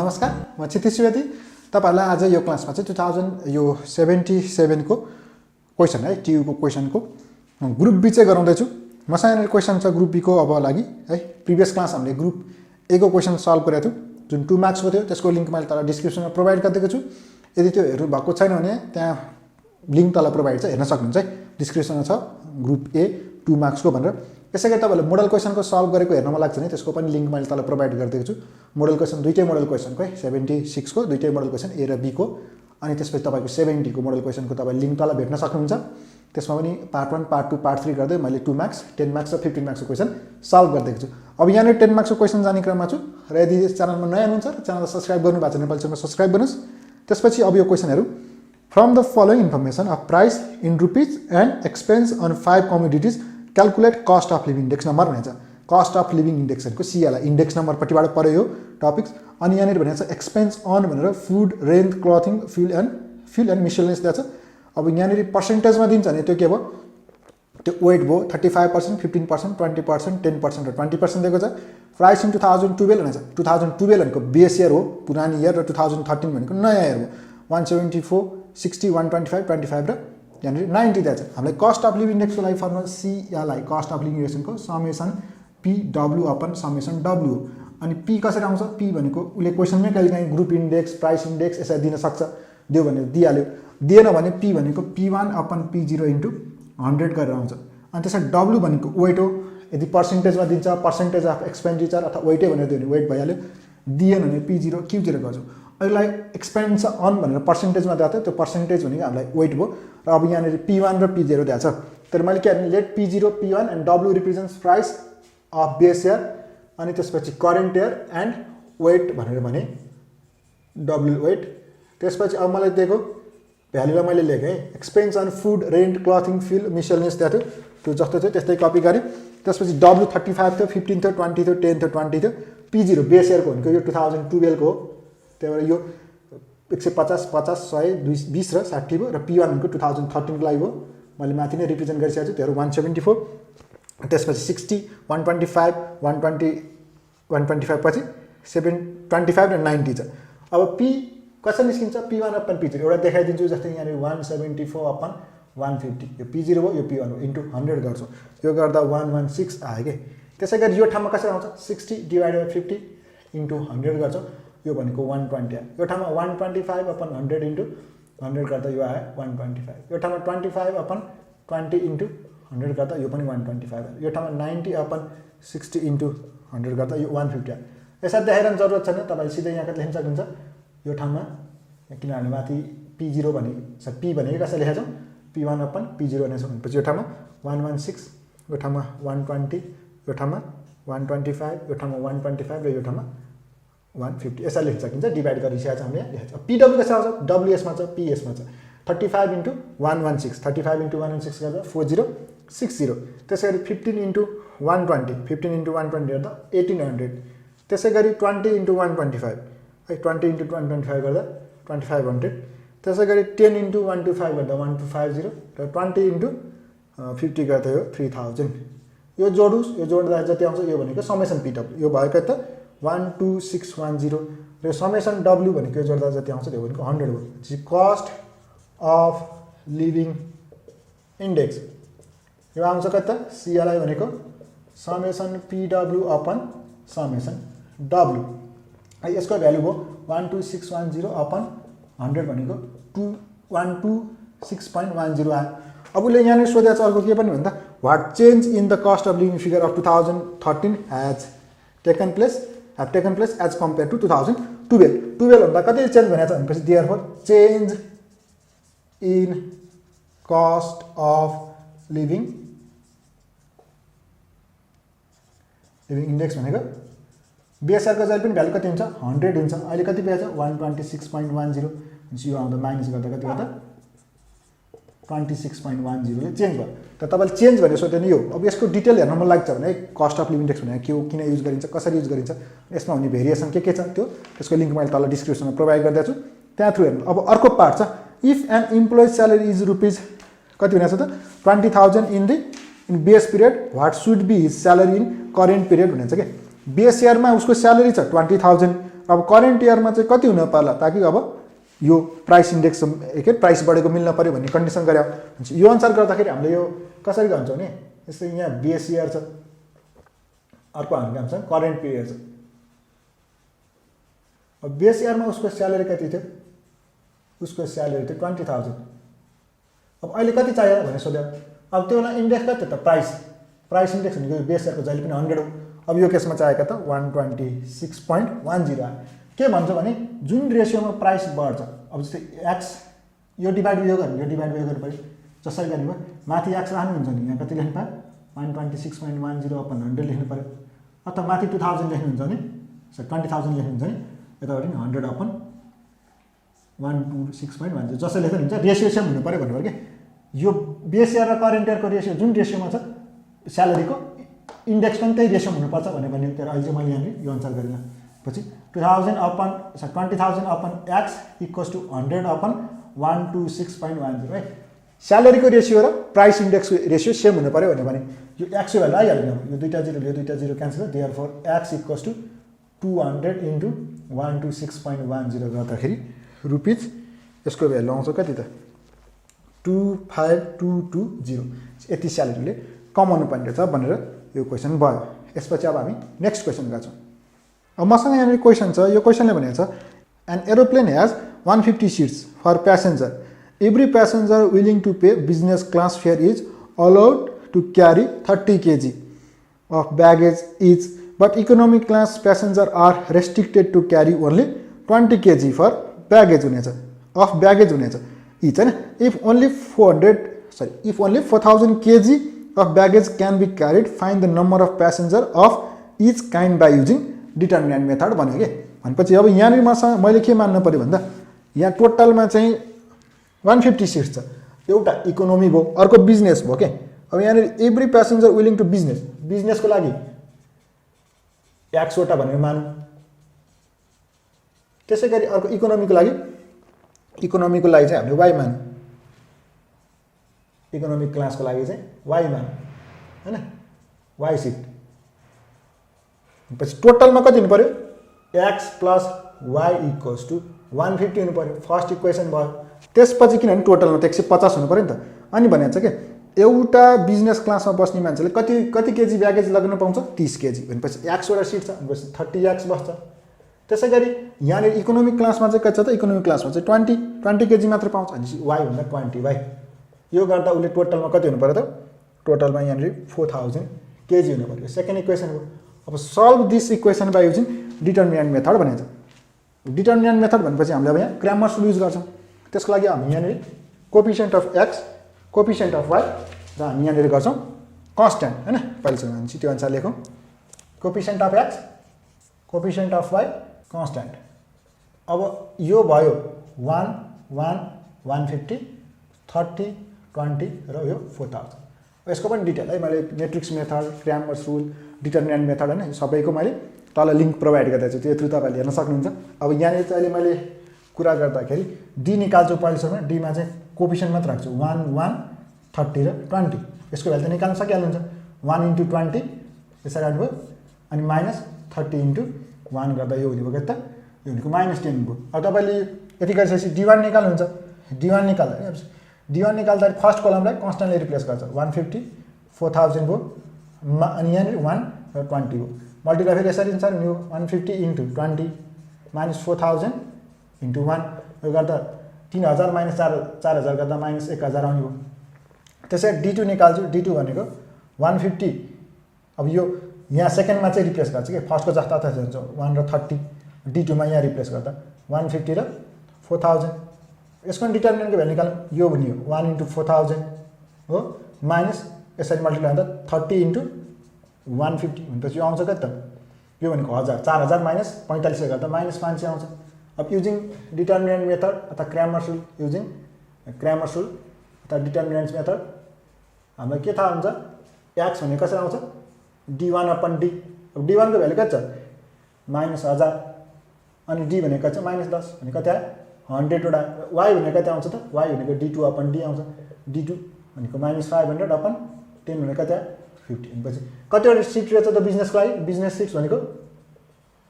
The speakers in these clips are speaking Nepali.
नमस्कार, म क्षितिज सुवेदी। तपाईहरुलाई आज यो क्लासमा चाहिँ 2077 को क्वेशन है, टियु को क्वेशनको ग्रुप बी चाहिँ गराउँदै छु। मसँग यहाँ क्वेशन छ ग्रुप बी को अब लागि है। प्रिभियस क्लास हामीले ग्रुप ए को क्वेशन सल्भ गरेको थियौं जुन 2 मार्क्स को थियो। त्यसको लिंक मैले तल डिस्क्रिप्सनमा प्रोवाइड गरिदिएको छु। यदि त्यो हेर्नु भएको छैन भने त्यहाँ लिंक तल प्रोवाइड छ, हेर्न सक्नुहुन्छ है। डिस्क्रिप्सनमा छ ग्रुप ए 2 मार्क्स को भनेर। त्यसैगरी तपाईहरुले मोडल क्वेशनको सल्भ गरेको हेर्न मन लाग्छ भने त्यसको पनि लिंक मैले तल प्रोवाइड गरिदिएको छु। मोडल क्वेशन दुईटै मोडल क्वेशनको है, 76 को दुईटै मोडल क्वेशन ए र बी को, अनि त्यसपछि तपाईको 70 को मोडल क्वेशनको तपाईले लिंक तल भेट्न सक्नुहुन्छ। त्यसमा पनि पार्ट 1 पार्ट 2 पार्ट 3 गर्दै मैले 2 मार्क्स 10 मार्क्स र 15 मार्क्स को क्वेशन सल्भ गरिदिएको छु। अब यहाँ 10 मार्क्स को क्वेशन जाने क्रममा छु र यदि यस च्यानलमा नयाँ हुनुहुन्छ र च्यानललाई सब्स्क्राइब गर्नु भएको छ नेपाली च्यानलमा सब्स्क्राइब गर्नुस्। त्यसपछि अब यो क्वेशनहरु from the following information of price in rupees and expense on 5 commodities calculate cost of living index number भन्छ। कस्ट अफ लिभिङ इन्डेक्सहरुको सीएलआई इन्डेक्स नम्बर पट्टिबाट पर्यो यो टपिक्स। अनि यहाँ भनेको छ एक्सपेन्स अन भनेर food, rent, clothing, fuel and miscellaneous दिएको छ। अब यहाँ पर्सेन्टेजमा दिन्छ भने त्यो के भयो, त्यो वेट भयो 35%, 15%, 20%, 10% र 20% दिएको छ। प्राइस इन 2012 भनेको छ। 2012 भनेको बेस इयर हो, पुरानो इयर, र 2013 भनेको नयाँ इयर हो। 174, 60, 125, 25 र यहाँ 90 दिएको छ। हामीलाई कस्ट अफ लिभिङ इन्डेक्सको लागि formula CLI cost of living इन्डेक्सको summation P W upon summation W हो। अनि पी कसरी आउँछ, पी भनेको उले क्वेशनमै कहिलेकाहीँ ग्रुप इन्डेक्स, प्राइस इन्डेक्स यसरी दिन सक्छ। दियो भने दिइहाल्यो, दिएन भने पी भनेको P1 अपन P0 इन्टु 100 गरेर आउँछ। अनि त्यसमा डब्ल्यू भनेको वेट हो। यदि पर्सेन्टेजमा दिन्छ पर्सेन्टेज अफ एक्सपेन्डिचर अथवा वेटै भनेर दियो भने वेट भइहाल्यो। दिएन भने P0 Q0 गर्छौँ। अहिले एक्सपेन्स अन भनेर पर्सेन्टेजमा दिएको थियो, त्यो पर्सेन्टेज भनेको हामीलाई वेट भयो। र अब यहाँ P1 र P0 दिएको छ। तर मैले के भने let P0 P1 and W represents price of base year, अनि त्यसपछि करेन्ट इयर एन्ड वेट भनेर भने डब्ल्यू वेट। त्यसपछि अब मलाई दिएको भ्यालुलाई मैले लेखेँ है। Expense on food, rent, clothing, fuel, miscellaneous दिएको थियो, त्यो जस्तो थियो त्यस्तै कपी गरेँ। त्यसपछि डब्ल्यू 35 थियो, 15 थियो, 20 थियो, 10 थियो, 20 थियो। P0 बेस इयरको भनेको यो 2012 को हो, त्यही भएर यो 150, 50, 100, 20 र 60 भयो। र P1 भनेको 2013 को लागि हो, मैले माथि नै रिप्रेजेन्ट गरिसकेको छु। त्यो 174, त्यसपछि 60, 125, 120, 125 पछि 725 र 90 छ। अब P कसरी निस्किन्छ, P1 अपन P0 एउटा देखाइदिन्छु। जस्तै यहाँ 174 अपन 150, यो P0 भयो, यो P1 हो, इन्टु 100 गर्छौँ। यो गर्दा 116 आयो कि। त्यसै गरी यो ठाउँमा कसरी आउँछ, 60 डिभाइडेड बाई 50 इन्टु 100 गर्छौँ। यो भनेको 120 आयो। यो ठाउँमा 125 अपन 100 इन्टु 100 गर्दा यो आयो 125। यो ठाउँमा 25 अपन 20 इन्टु 100 गर्दा यो पनि 125 आयो। यो ठाउँमा 90 अपन 60 इन्टु 100 गर्दा यो 150 आयो। यसरी देखाइरहनु जरुरत छैन, तपाईले सिधै यहाँ लेख्न सक्नुहुन्छ। यो ठाउँमा किनभने माथि P0 भने P भनेको कसरी लेखेछौँ, P1 अपन P0 भनेछौँ। भनेपछि यो ठाउँमा 116, यो ठाउँमा 120, यो ठाउँमा 125, यो ठाउँमा 125 र यो ठाउँमा 150 यसरी लेख्न सकिन्छ। डिभाइड गरिसकेको छ हामीले लेखेको छ। PW कसरी आउँछ, WS मा छ, PS मा छ। 35 इन्टु 116, 35 इन्टु 116 गर्दा 4060। त्यसै गरी 15 इन्टु 120, 15 इन्टु 120 गर्दा 1800। त्यसै गरी 20 इन्टु 125 है, 20 इन्टु 125 गर्दा 2500। त्यसै गरी 10 इन्टु 125 गर्दा 1250 र 20 इन्टु 50 गर्दा यो 3000। यो जोडुस्, यो जोड्दा जति आउँछ यो भनेको समेसन PW, यो भएको त 12610 र समेसन W भनेको जोड्दा जति आउँछ त्यो भनेको 100 हो। कस्ट अफ लिभिङ इन्डेक्स यो आउँछ कता, सीएलआई भनेको summation PW upon summation W। यसको भ्यालु भयो 12610 अपन 100 भनेको 126.10 आयो। अब उसले यहाँ सोधेको छ अर्को के पनि भन्दा what change in the cost of living figure of 2013 has taken place as compared to 2012। 12 भन्दा कति चेन्ज भनेको छ भनेपछि therefore change in cost of living index भनेको बेस इयरको जहिले पनि भ्यालु कति हुन्छ, 100 हुन्छ। अहिले कति पेज छ, 126.10। यो आउँदा माइनस गर्दा कति गर्दा 26.10 ले चेन्ज भयो। त तपाईले चेन्ज भनेर सोध्यो नि यो। अब यसको डिटेल हेर्न मन लाग्छ भने कस्ट अफ लिभिङ इन्डेक्स भनेको के हो, किन युज गरिन्छ, कसरी युज गरिन्छ, यसमा हुने भेरिएसन के छ, त्यो त्यसको लिंक मैले तल डिस्क्रिप्सनमा प्रोवाइड गरिदिएको छु, त्यहाँ थ्रु हेर्नु। अब अर्को पार्ट छ, if an employee salary is rupees कति भनेको छ त 20,000 in base period, what should be his salary in current period भनेको छ के। बेस इयरमा उसको स्यालेरी छ 20,000 अब करेन्ट इयरमा चाहिँ कति हुन पर्ला ताकि अब यो प्राइस इन्डेक्स के प्राइस बढेको मिल्न पर्यो भन्ने कन्डिसन गरे हुन्छ। यो अनुसार गर्दाखेरि हामीले यो कसरी गर्छौँ नि, जस्तै यहाँ बेस इयर छ, अर्को हाम्रो काम छ करेन्ट पिरियड छ। अब बेस इयरमा उसको स्यालेरी कति थियो, उसको स्यालेरी थियो 20,000। अब अहिले कति चाहियो भनेर सोध्यो। अब त्यो बेला इन्डेक्स कति थियो त, प्राइस इन्डेक्स भनेको बेस इयरको जहिले पनि 100 हो। अब यो केसमा चाहिएको त 126.10 आयो। के भन्छ भने जुन रेसियोमा प्राइस बढ्छ, अब जस्तै एक्स यो डिभाइड यो गर्नु, यो डिभाइड यो गर्नु पऱ्यो, जसरी गर्नु भयो माथि एक्स राख्नु हुन्छ नि, यहाँ कति लेख्नु पायो 126.10/100 लेख्नु पऱ्यो, अथवा माथि 2000 लेख्नुहुन्छ भने 20,000 लेख्नुहुन्छ भने यतापट्टि 100/126.10 जसरी लेख्नु हुन्छ, रेसियो सेम हुनु पऱ्यो भन्नुभयो कि। यो बेस इयर र करेन्ट इयरको रेसियो जुन रेसियोमा छ स्यालेरीको इन्डेक्स पनि त्यही रेसियो हुनुपर्छ भनेर भने तर अहिले चाहिँ मैले यहाँनिर यो अनुसार गरिनँ। पछि 20,000/x इक्वल्स टु 100/126.10 है। स्यालेरीको रेसियो र प्राइस इन्डेक्सको रेसियो सेम हुनु पऱ्यो भने यो एक्स भ्यालु आइहाल्यो। यो दुईवटा जिरो क्यान्सल भयो, देयरफोर एक्स इक्वल्स टु 200 × 126.10 गर्दाखेरि रुपिज यसको भ्यालु आउँछ कति त 25,220। यति स्यालेरीले कमाउनु पर्ने छ भनेर यो क्वेसन भयो। यसपछि अब हामी नेक्स्ट क्वेसन गर्छौँ। अब मसँग यहाँनिर क्वेसन छ, यो क्वेसनले भनेको छ an aeroplane has 150 seats for passenger, every passenger willing to pay business class fare is allowed to carry 30 kg of baggage each, but economic class passenger are restricted to carry only 20 kg for baggage हुनेछ अफ ब्यागेज हुनेछ इच होइन। If only 4,000 kg of baggage can be carried, find the number of passenger of each kind by using determinant method भन्यो कि। भनेपछि अब यहाँनिर मैले के मान्नु पऱ्यो भन्दा यहाँ टोटलमा चाहिँ 150 सिट्स छ, एउटा इकोनोमी भयो, अर्को बिजनेस भयो के। अब यहाँनिर एभ्री प्यासेन्जर विलिङ टु बिजनेसको लागि एक्सवटा भनेर मानौँ, त्यसै गरी अर्को इकोनोमीको लागि चाहिँ हामीले वाइ मानौँ, इकोनोमिक क्लासको लागि चाहिँ वाइ मानौँ होइन, वाइ सिट। पछि टोटलमा कति हुनु पऱ्यो x plus y equals to 150 हुनु पऱ्यो, फर्स्ट इक्वेसन भयो। त्यसपछि किनभने टोटलमा त 150 हुनु पऱ्यो नि त। अनि भनेको छ कि एउटा बिजनेस क्लासमा बस्ने मान्छेले कति केजी ब्यागेज लगाउन पाउँछ 30 kg भनेपछि एक्सवटा सिट छ भनेपछि 30x बस्छ। त्यसै गरी यहाँनिर इकोनोमिक क्लासमा चाहिँ कति छ त, इकोनोमिक क्लासमा चाहिँ 20 kg मात्र पाउँछ भनेपछि वाइ भन्दा 20 वाइ। यो गर्दा उसले टोटलमा कति हुनु पऱ्यो त, टोटलमा यहाँनिर 4000 kg हुनु पऱ्यो। सेकेन्ड इक्वेसन हो। अब solve this equation by using determinant method भनेको छ। डिटर्मिनेन्ट मेथड भनेपछि हामीले अब यहाँ क्रामर्स रुल युज गर्छौँ। त्यसको लागि हामी यहाँनिर coefficient of x, coefficient of y र हामी यहाँनिर गर्छौँ कन्स्ट्यान्ट होइन। पहिलेसम्म हामी त्यो अनुसार लेखौँ, coefficient of x, coefficient of y, constant. अब यो भयो 1 1 150 30 20 र यो 4000। यसको पनि डिटेल है मैले matrix method, Kramers rule, determinant method होइन सबैको मैले तल लिङ्क प्रोभाइड गर्दैछु, त्यो थ्रु तपाईँले हेर्न सक्नुहुन्छ। अब यहाँनिर चाहिँ अहिले मैले कुरा गर्दाखेरि डी निकाल्छु पहिलेसम्म, डीमा चाहिँ कोफिसिएन्ट मात्र राख्छु 1 1 30 र 20। यसको भ्यालु त निकाल्न सकिहाल्नुहुन्छ। 1 × 20 यसरी राख्नुभयो अनि -30 × 1 गर्दा यो हुने भयो के त, यो भनेको -10 भयो। अब तपाईँले यति गरिसकेपछि D1 निकाल्नुहुन्छ। D1 निकाल्दा फर्स्ट कलमलाई कन्स्ट्यान्टले रिप्लेस गर्छ, 150 4000 भयो अनि यहाँनिर 1 र 20 भयो। मल्टिप्लाई फेरि यसरी हुन्छ नि, यो 150 × 20 -4000 × 1 यो गर्दा 3000 - 4000 गर्दा -1000 आउने भयो। त्यसै D2 निकाल्छु। D2 भनेको 150, अब यो यहाँ सेकेन्डमा चाहिँ रिप्लेस गर्छ कि फर्स्टको जस्ता त हुन्छ 1 र 30, D2मा यहाँ रिप्लेस गर्दा 150 र 4000। यसको डिटर्मिनेन्टको भ्यालु निकाल्नु, यो हुने हो 1 × 4000 हो माइनस यसरी मल्टिप्लाई गर्दा 30 × 150 भनेपछि यो आउँछ कति त, यो भनेको 1000, 4000 - 45 गर्दा -500 आउँछ। अब युजिङ डिटर्मिनेन्ट मेथड अथवा Kramers rule, using Kramers rule अथवा डिटर्मिनेन्ट मेथड हामीलाई के थाहा हुन्छ, एक्स भनेको कसरी आउँछ D1/D। अब D1 को भ्यालु कति छ -1000 अनि D भनेको कति छ -10 भने कति आयो 100 वटा। वाइ भनेको कति आउँछ त, वाइ भनेको D2/D आउँछ। D2 भनेको -500/10 भनेको कति आयो 50। भनेपछि कतिवटा सिट रहेछ त बिजनेसको लागि, बिजनेस सिट्स भनेको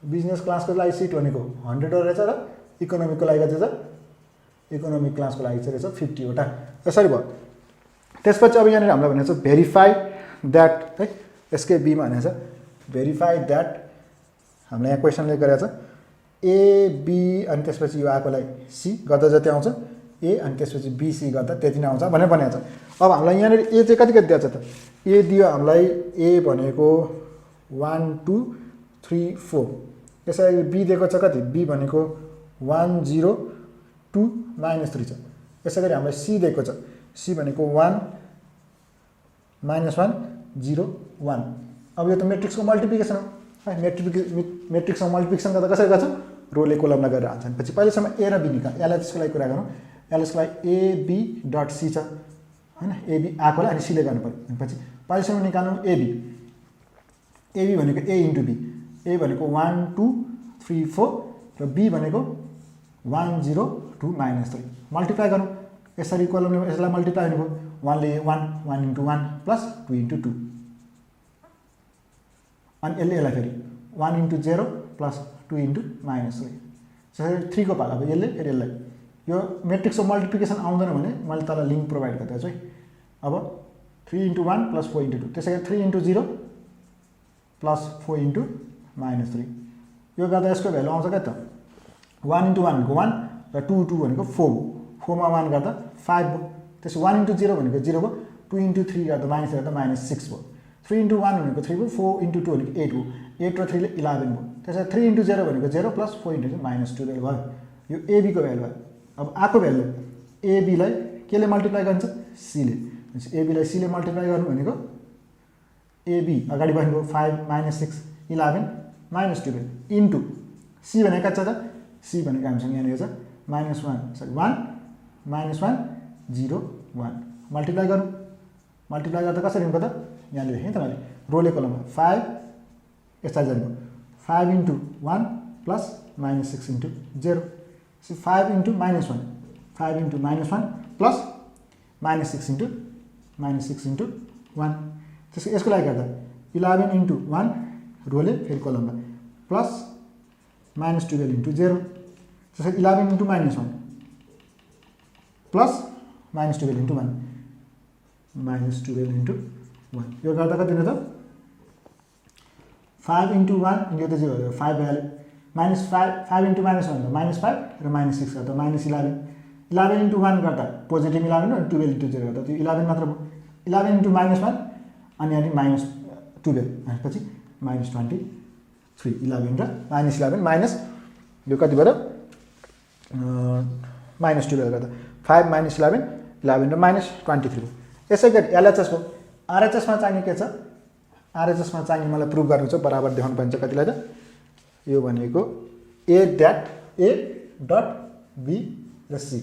बिजनेस क्लासको लागि सिट भनेको 100 वटा रहेछ र इकोनोमिकको लागि चाहिँ छ इकोनोमिक क्लासको लागि चाहिँ रहेछ 50 वटा। यसरी भयो। त्यसपछि अब यहाँनिर हामीलाई भनेको छ भेरिफाई द्याट है यसकै बीमा भनेको छ भेरिफाई द्याट हामीलाई यहाँ क्वेसनले गरेको छ ए बी अनि त्यसपछि यो आएकोलाई सी गर्दा जति आउँछ ए अनि त्यसपछि बीसी गर्दा त्यति नै आउँछ भनेर भनेको छ। अब हामीलाई यहाँनिर ए चाहिँ कति कति दिएको छ त ए दियो हामीलाई ए भनेको 1 2 3 4 त्यसरी बी दिएको छ कति बी भनेको 1 0 2 -3 छ। यसै गरी हामीलाई सी दिएको छ सी भनेको 1 -1 0 1। अब यो त मेट्रिक्सको मल्टिप्लिकेसन हो है मेट्रिक्समा मल्टिप्लिकेसन गर्दा कसरी गर्छौँ रोले कोलममा गरेर हाल्छन्। पछि पहिलेसम्म ए र बी निकाल एलएचएसको लागि कुरा गरौँ एलएचको लागि एबी डट सी छ हैन एबी आएकोलाई अनि सीले गर्नु पर्यो। पछि पहिलेसम्म निकाल्नु एबी एबी भनेको ए इन्टु बी ए भनेको 1 2 3 4 र बी भनेको 1 0 2 -3 मल्टिप्लाई गरौँ यसरी कोलमले यसलाई मल्टिप्लाई हुनुभयो 1 ले 1 1 इन्टु 1 प्लस 2 इन्टु 2 अनि यसलाई फेरि 1 इन्टु 0 प्लस 2 इन्टु -3 त्यसरी 3 को पाला अब यसले फेरि यसलाई यो मेट्रिक्सको मल्टिप्लिकेसन आउँदैन भने मैले तल लिङ्क प्रोभाइड गरिदिएको छु है। अब 3 इन्टु 1 प्लस 4 इन्टु 2 त्यसै गरी 3 इन्टु 0 प्लस 4 इन्टु -3 यो गर्दा यसको भ्यालु आउँछ क्या त 1 इन्टु 1 भनेको 1 र 2 2 भनेको 4 4 मा 1 गर्दा 5 भयो। त्यसो 1 इन्टु 0 भनेको 0 भयो 2 इन्टु 3 गर्दा -6 भयो 3 इन्टु 1 भनेको 3 भयो 4 इन्टु 2 भनेको 8 भयो 8 र 3 ले 11 भयो। त्यसै 3 इन्टु 0 भनेको 0 प्लस 4 इन्टु -12 भयो। यो एबीको भ्यालु भयो। अब आको भ्यालु एबीलाई केले मल्टिप्लाई गर्छ सीले एबीलाई सीले मल्टिप्लाई गर्नु भनेको एबी अगाडि बढ्नुभयो 5 -6 11 -12 इन्टु सी भनेको कति छ त सी भनेको हामीसँग यहाँनिर छ -1 सरी 1 -1 0 1 मल्टिप्लाई गर्नु मल्टिप्लाई गर्दा कसरी हुन्छ त यहाँले देखेँ त मैले रोले कोलममा 5 यसलाई जानुभयो 5 into 1 plus -6 into 0 so 5 into -1 5 into -1 plus -6 into -1 त्यसको यसको लागि गर्दा 11 into 1 रोले फेरि कोलममा प्लस -12 into 0 त्यसको 11 into -1 प्लस -12 into 1 -12 into 1 यो गर्दा कति हुन्छ त 5 into 1 यो त 0 हो 5 भ्यालु -5 into -1 गर्दा -5 र -6 गर्दा -11 11 into 1 गर्दा पोजिटिभ 11 र 12 into 0 गर्दा त्यो 11 मात्र भयो 11 into -1 अनि अनि -12 त्यसपछि -23 11 र -11 माइनस यो कति भयो -12 गर्दा 5 -11 11 र -23 भयो। यसै गरी एलएचएस को आरएचएस मा चाहिने के छ आरएचएस मा चाहिने मलाई प्रुभ गर्नु छ बराबर देखाउनु पर्छ कतिलाई त यो भनेको ए डट बी र सी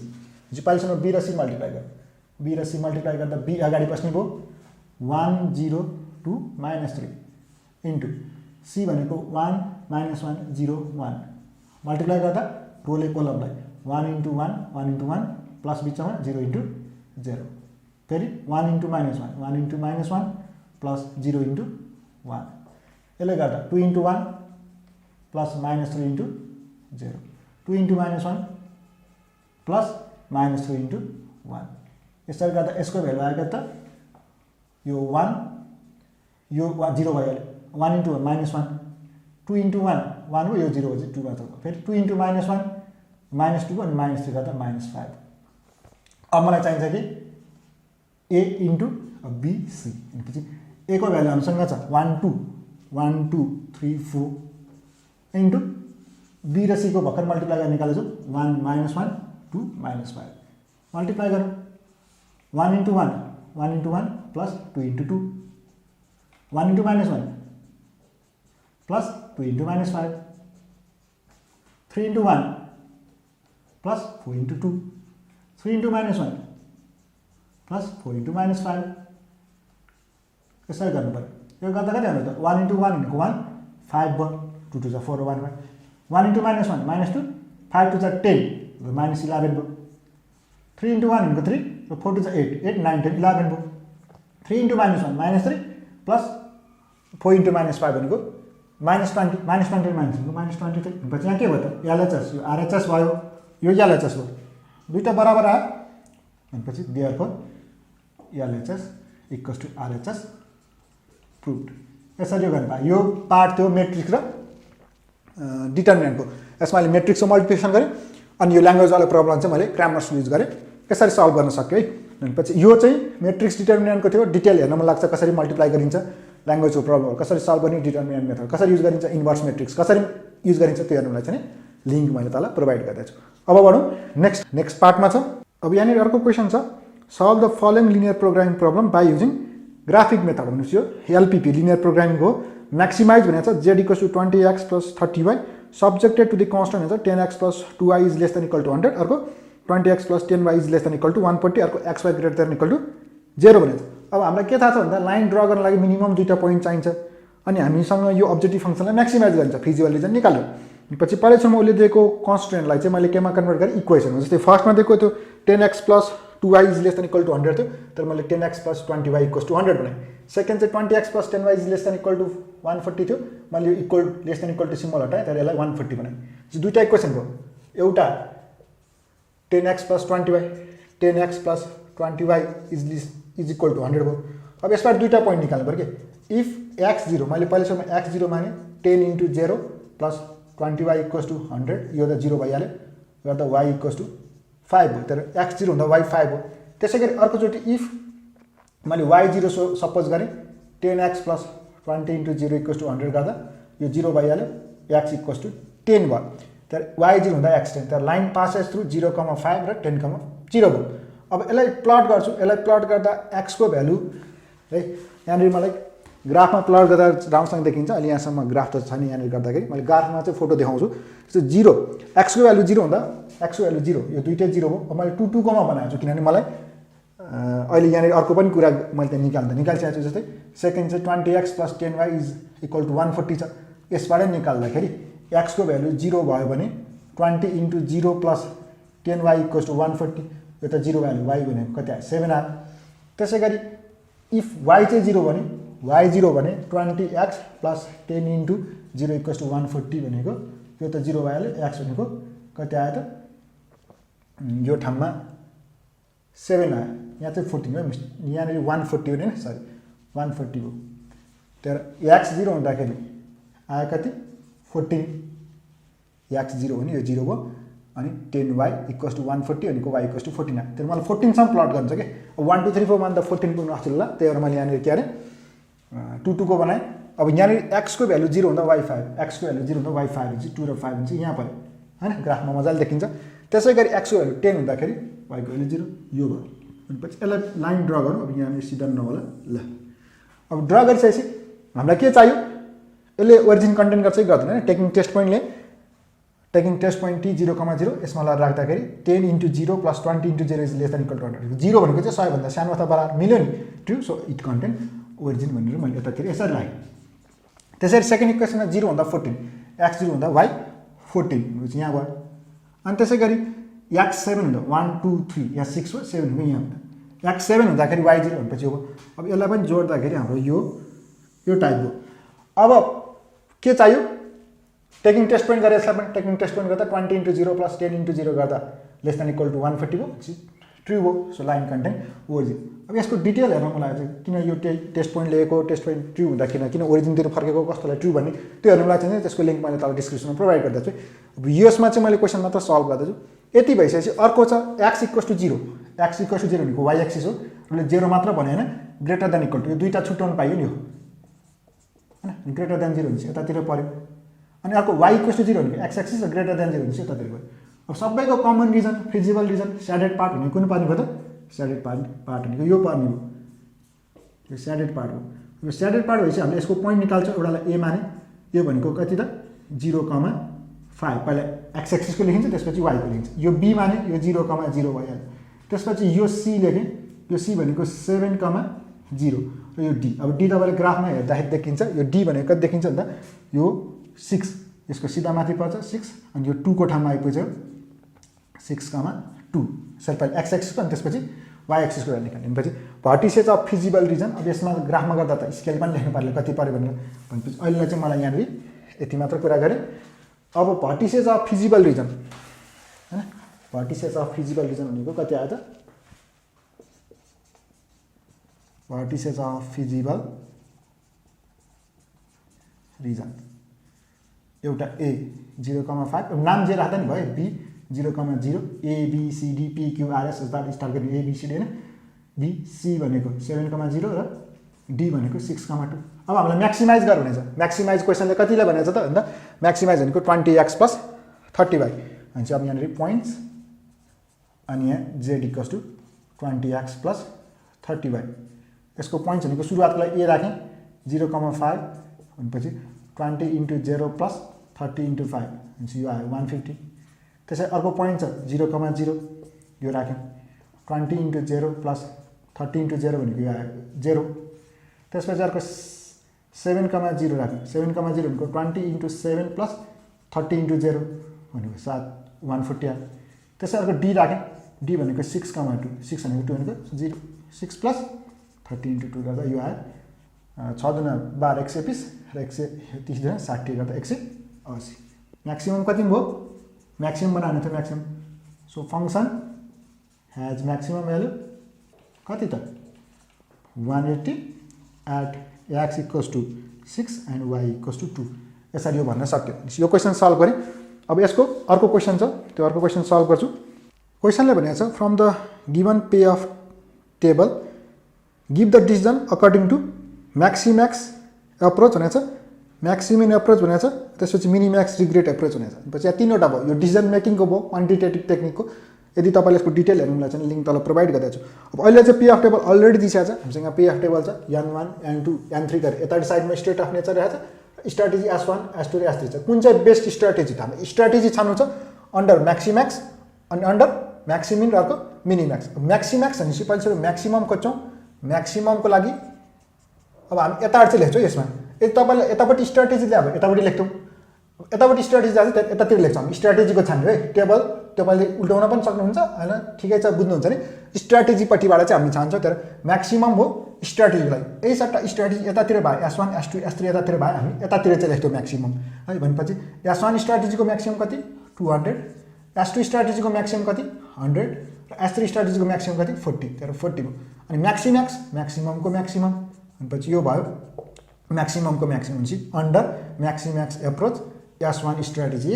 पालिसम्म बी र सी मल्टिप्लाई गर्नु बी र सी मल्टिप्लाई गर्दा बी अगाडि बस्ने भयो 1 0 2 -3 इन्टु सी भनेको 1 -1 0 1 मल्टिप्लाई गर्दा रोले कोलमलाई 1 इन्टु 1 1 इन्टु 1 प्लस बिचमा 0 इन्टु 0 फेरि 1 इन्टु -1 1 इन्टु -1 प्लस 0 इन्टु 1 यसले गर्दा 2 into 1 plus -3 into 0 2 into -1 plus -3 into 1 यसरी गर्दा यसको भ्यालु आएको त यो 1 यो 0 भयो 1 इन्टु -1 2 इन्टु 1 1 हो यो 0 हो चाहिँ 2 मात्र भयो फेरि 2 इन्टु -1 -2 अनि -3 गर्दा -5 अब मलाई चाहिन्छ कि ए इन्टु बी सी पछि ए को भ्यालु हामीसँग छ 1 2 1 2 3 4 इन्टु बी र सी को भर्खर मल्टिप्लाई गरेर निकालेछु 1 -1 2 -5 मल्टिप्लाई गरौँ 1 into 1 1 into 1 plus 2 into 2 1 into -1 plus 2 into -5 3 into 1 plus 4 into 2 3 into -1 plus 4 into -5 यसरी गर्नु पर्यो यो गर्दा कति आउँछ त 1 इन्टु 1 भनेको 1 5 भयो 2 2 4 1 भयो 1 इन्टु -1 -2 5 2 10 र -11 भयो 3 इन्टु 1 भनेको 3 र 4 2 8 8 9 10 11 भयो 3 इन्टु -1 -3 प्लस 4 इन्टु -5 भनेको -20 -20 -20 चाहिँ भनेपछि यहाँ के भयो त एलएचएस यो आरएचएस भयो यो एलएचएस भयो दुईटा बराबर आयो भनेपछि therefore LHS equals to RHS proved यसरी गर्न पाए यो पार्ट थियो मेट्रिक्स र डिटर्मिनेन्टको यसमा मैले मेट्रिक्सको मल्टिप्लिकेसन गरेँ अनि यो ल्याङ्ग्वेज वाला प्रब्लम चाहिँ मैले क्रामर्स युज गरेँ यसरी सल्भ गर्न सक्यो है भनेपछि यो चाहिँ मेट्रिक्स डिटर्मिनेन्टको थियो डिटेल हेर्न मन लाग्छ कसरी मल्टिप्लाई गरिन्छ ल्याङ्ग्वेजको प्रब्लम कसरी सल्भ गर्ने डिटर्मिनेन्ट मेथड कसरी युज गरिन्छ इन्भर्स मेट्रिक्स कसरी युज गरिन्छ त्यो हेर्नुलाई चाहिँ लिङ्क मैले तल प्रोभाइड गर्दैछु अब बढौँ नेक्स्ट पार्टमा छ अब यहाँनिर अर्को क्वेसन छ solve the following linear programming problem by using graphic method भन्नुहोस् यो एलपिपी लिनियर प्रोग्रामिङ हो म्याक्सिमाइज भनेको छ Z equals to 20x + 30y subjected to the constraint हुन्छ 10x + 2y is less than equal to 100 अर्को 20x + 10y is less than equal to 140 अर्को xy greater than equal to 0 भनेको छ अब हामीलाई के थाहा छ भन्दा लाइन ड्र गर्न लागि मिनिमम दुईटा पोइन्ट चाहिन्छ अनि हामीसँग यो अब्जेक्टिभ फङ्सनलाई म्याक्सिमाइज गरिन्छ फिजिबल रिजन निकाल्यो पछि परेसम्म उसले दिएको कन्स्टेन्टलाई चाहिँ मैले केमा कन्भर्ट गरेँ इक्वेसन जस्तै फर्स्टमा दिएको त्यो 10x + 2y is less than equal to 100 थियो तर मैले 10x + 20y इक्वल्स टु 100 बनाएँ सेकेन्ड चाहिँ 20x + 10y is less than equal to 140 थियो मैले यो equal less than equal to symbol हटाएँ तर यसलाई 140 बनाएँ यो दुईटा इक्वेसन भयो एउटा 10x + 20y 10x + 20y is equal to 100 भयो अब यसबाट दुईटा पोइन्ट निकाल्नु पर्यो कि इफ x0 मैले पहिलेसम्म x0 माने 10 × 0 + 20y इक्वल्स टु 100 यो त 0 भइहाल्यो यो त y इक्वल्स टु 5 भयो तर x0 हुँदा y 5 हो त्यसै गरी अर्कोचोटि इफ मैले y0 सपोज गरेँ 10x + 20 × 0 इक्वल्स टु 100 गर्दा यो 0 भइहाल्यो x इक्वल्स टु 10 भयो तर y0 हुँदा x10 तर लाइन पासेस थ्रु 0,5 र 10,0 भयो अब यसलाई प्लट गर्छु यसलाई प्लट गर्दा x को भ्यालु है यहाँनिर मलाई ग्राफमा प्लट गर्दा राम्रोसँग देखिन्छ अहिले यहाँसम्म ग्राफ त छ नि यहाँनिर गर्दाखेरि मैले ग्राफमा चाहिँ फोटो देखाउँछु जस्तो 0 x को भ्यालु 0 हुँदा x को भ्यालु 0 यो दुईटै 0 हो अब मैले 2 2 कोमा बनाएको छु किनभने मलाई अहिले यहाँनिर अर्को पनि कुरा मैले त्यहाँ निकालिसकेको छु जस्तै सेकेन्ड चाहिँ 20x + 10y is equal to 140 छ यसबाटै निकाल्दाखेरि x को भ्यालु 0 भयो भने 20 × 0 + 10y इक्वल्स टु 140 यो त 0 भ्यालु y भनेको कति आयो 7 आयो त्यसै गरी इफ y चाहिँ 0 भने y0 भने 20x + 10 × 0 इक्वल्स टु 140 भनेको यो त 0 भइहाल्यो x भनेको कति आयो त यो ठाउँमा 7 आयो यहाँ चाहिँ 14 हो यहाँनिर 140 हो नि सरी 140 हो तर x0 हुँदाखेरि आयो कति 14 x0 भने यो 0 भयो अनि 10y इक्वल्स टु 140 भनेको y इक्वल्स टु 14 आयो तर मलाई 14 सम्म प्लट गर्नु छ कि 1 2 3 4 मा त 14 पुग्नु अस्ति ल त्यही भएर मैले यहाँनिर के अरे 2 2 को बनाएँ अब यहाँनिर x को भ्यालु 0 हुँदा y 5 x को भ्यालु 0 हुँदा y 5 हुन्छ 2 र 5 हुन्छ यहाँ पऱ्यो हैन ग्राफमा मजाले देखिन्छ त्यसै गरी x को भ्यालु 10 हुँदाखेरि y को भ्यालु 0 यो भयो भनेपछि यसलाई लाइन ड्र गरौँ अब यहाँनिर सिधा नहोला ल अब ड्र गरिसकेपछि हामीलाई के चाहियो यसले ओरिजिन कन्टेन्ट गर्छ कि गर्दैन हैन टेकिङ टेस्ट पोइन्टले टेकिङ टेस्ट पोइन्ट t 0,0 यसमा ल राख्दाखेरि 10 × 0 + 20 × 0 is less than equal to 100 0 भनेको चाहिँ 100 भन्दा सानो अथवा बराबर मिल्यो नि true so it content origin भनेर मैले यतातिर यसरी राखेँ त्यसरी सेकेन्ड इक्वेसनमा 0 हुँदा 14 x0 हुँदा y 14 यहाँ भयो अनि त्यसै गरी x7 हुँदा 1 2 3 यहाँ 6 हो 7 हो यहाँ हुँदा x7 हुँदाखेरि y0 भनेपछि हो अब यसलाई पनि जोड्दाखेरि हाम्रो यो टाइपको अब के चाहियो टेकिङ टेस्ट पोइन्ट गरेर यसलाई पनि टेकिङ टेस्ट पोइन्ट गर्दा 20 × 0 + 10 × 0 गर्दा लेस देन इक्वल टु 140 हो ट्रु हो सो लाइन कन्टेन्ट ओरिजिन अब यसको डिटेल हेर्न मलाई चाहिँ किन यो टेस्ट पोइन्ट लिएको टेस्ट पोइन्ट ट्रु हुँदा किन ओरिजिनतिर फर्केको कस्तोलाई ट्रु भन्ने त्यो हेर्नुलाई चाहिँ त्यसको लिङ्क मैले तल डिस्क्रिप्सनमा प्रोभाइड गर्दैछु अब यसमा चाहिँ मैले क्वेसन मात्र सल्भ गर्दैछु यति भइसकेपछि अर्को छ x equals to 0 x equals to 0 भनेको y एक्सिस हो उसले 0 मात्र भने होइन ग्रेटर देन इक्वल टु यो दुईटा छुट्याउनु पाइयो नि हो हैन ग्रेटर देन 0 हुन्छ यतातिर पर्यो अनि अर्को y इक्वल्स टु 0 भनेको x एक्सिस र ग्रेटर देन 0 हुन्छ यतातिर गयो अब सबैको common region feasible region shaded part हुने कुन पर्ने भयो त स्याडेड पार्ट भनेको यो पर्ने हो यो स्याडेड पार्ट हो यो स्याडेड पार्ट भएपछि हामीले यसको पोइन्ट निकाल्छौँ एउटालाई a माने यो भनेको कति त 0,5 पहिला x एक्सिसको लेखिन्छ त्यसपछि y को लेखिन्छ यो b माने यो 0,0 भइहाल्यो त्यसपछि यो c लेखेँ यो c भनेको 7,0 र यो d अब d तपाईँले ग्राफमा हेर्दाखेरि देखिन्छ यो d भनेको कति देखिन्छ भन्दा यो 6 यसको सिधा माथि पर्छ 6 अनि यो 2 को ठाउँमा आइपुग्यो 6,2 सरी पहिला x एक्सिसको अनि त्यसपछि y एक्सिसको भ्यालु निकाल्ने भनेपछि भर्टिसेस अफ फिजिबल रिजन। अब यसमा ग्राफमा गर्दा त स्केल पनि लेख्नु पर्यो कति पऱ्यो भनेर भनेपछि अहिले चाहिँ मलाई यहाँनिर यति मात्र कुरा गरेँ। अब भर्टिसेस अफ फिजिबल रिजन हैन, भर्टिसेस अफ फिजिबल रिजन भनेको कति आयो त? भर्टिसेस अफ फिजिबल रिजन एउटा ए 0,5 नाम जे राख्दा नि भयो, B 0,0 A B C D P Q R S start गर्ने ए बी सी डी हैन, बी सी भनेको 7,0 र डी भनेको 6,2। अब हामीलाई म्याक्सिमाइज गर भनेछ। म्याक्सिमाइज क्वेसनले कतिलाई भनेछ त भन्दा म्याक्सिमाइज भनेको 20x + 30y भनेपछि अब यहाँनिर पोइन्ट्स अनि यहाँ z = 20x + 30y। यसको पोइन्ट्स भनेको सुरुवातको लागि ए राखेँ 0,5 भनेपछि 20 × 0 + 30 × 5 भनेपछि यो आयो 150। त्यसै अर्को पोइन्ट छ 0,0 यो राख्यौँ 20 × 0 + 30 × 0 भनेको यो आयो 0। त्यसपछि अर्को 7,0 राख्यौँ 7,0 भनेको 20 × 7 + 30 × 0 भनेको 140 आयो। त्यसै अर्को डी राखेँ, डी भनेको 6,2 6 भनेको 2 भनेको 0 6 + 30 × 2 गर्दा यो आयो 6 × 2 = 12 120 र 130 × 60 गर्दा 180। म्याक्सिमम कति भयो? म्याक्सिमम बनाउनु थियो maximum. So function has maximum value कति त 180 एट x = 6 एन्ड y = 2। यसरी यो भन्न सक्यो। यो क्वेसन सल्भ गरेँ। अब यसको अर्को क्वेसन छ, त्यो अर्को क्वेसन सल्भ गर्छु। क्वेसनले भनेको छ from the given pay of table give the decision according to maximax approach भनेको छ, म्याक्सिमिन एप्रोच भनेको छ, त्यसपछि मिनिम्याक्स रिग्रेट एप्रोच भनेको छ। पछि यहाँ तीनवटा भयो। यो डिसिजन मेकिङको भयो, क्वान्टिटेटिभ टेक्निकको। यदि तपाईँले यसको डिटेल हेर्नुलाई चाहिँ लिङ्क तल प्रोभाइड गर्दैछु। अब अहिले चाहिँ पे अफ टेबल अलरेडी दिइसकेको छ हामीसँग। पे अफ टेबल छ n1 n2 n3 गरी यतापट्टि साइडमा स्टेट अफ नेचर रहेछ, स्ट्राटेजी S1 S2 र S3 छ। कुन चाहिँ बेस्ट स्ट्राटेजी त? हाम्रो स्ट्राटेजी छान्नु छ अन्डर म्याक्सिम्याक्स अनि अन्डर म्याक्सिमिन र अर्को मिनिम्याक्स। म्याक्सिम्याक्स भनेपछि पहिले सुरु म्याक्सिमम खोज्छौँ। म्याक्सिममको लागि अब हामी यताबाट चाहिँ लेख्छौँ यसमा। यदि तपाईँले यतापट्टि स्ट्राटेजी ल्यायो भने यतापट्टि लेख्छौँ, यतापट्टि स्ट्राटेजी जान्छ यतातिर लेख्छौँ। हामी स्ट्राटेजीको छान्यो है। टेबल तपाईँले उल्टाउन पनि सक्नुहुन्छ होइन, ठिकै छ, बुझ्नुहुन्छ नि। स्ट्राटेजीपट्टिबाट चाहिँ हामी छान्छौँ। तर म्याक्सिमम हो स्ट्राटेजीलाई। यही सट्टा स्ट्राटेजी यतातिर भयो S1 S2 S3 यतातिर भयो, हामी यतातिर चाहिँ लेख्छौँ म्याक्सिमम है। भनेपछि S1 स्ट्राटेजीको म्याक्सिमम कति 200, S2 स्ट्राटेजीको म्याक्सिमम कति 100 र S3 स्ट्राटेजीको म्याक्सिमम कति 40। तर 40 भयो। अनि म्याक्सिम्याक्स म्याक्सिममको म्याक्सिमम भनेपछि यो भयो म्याक्सिममको म्याक्सिमम भनेपछि under maximax approach S1 strategy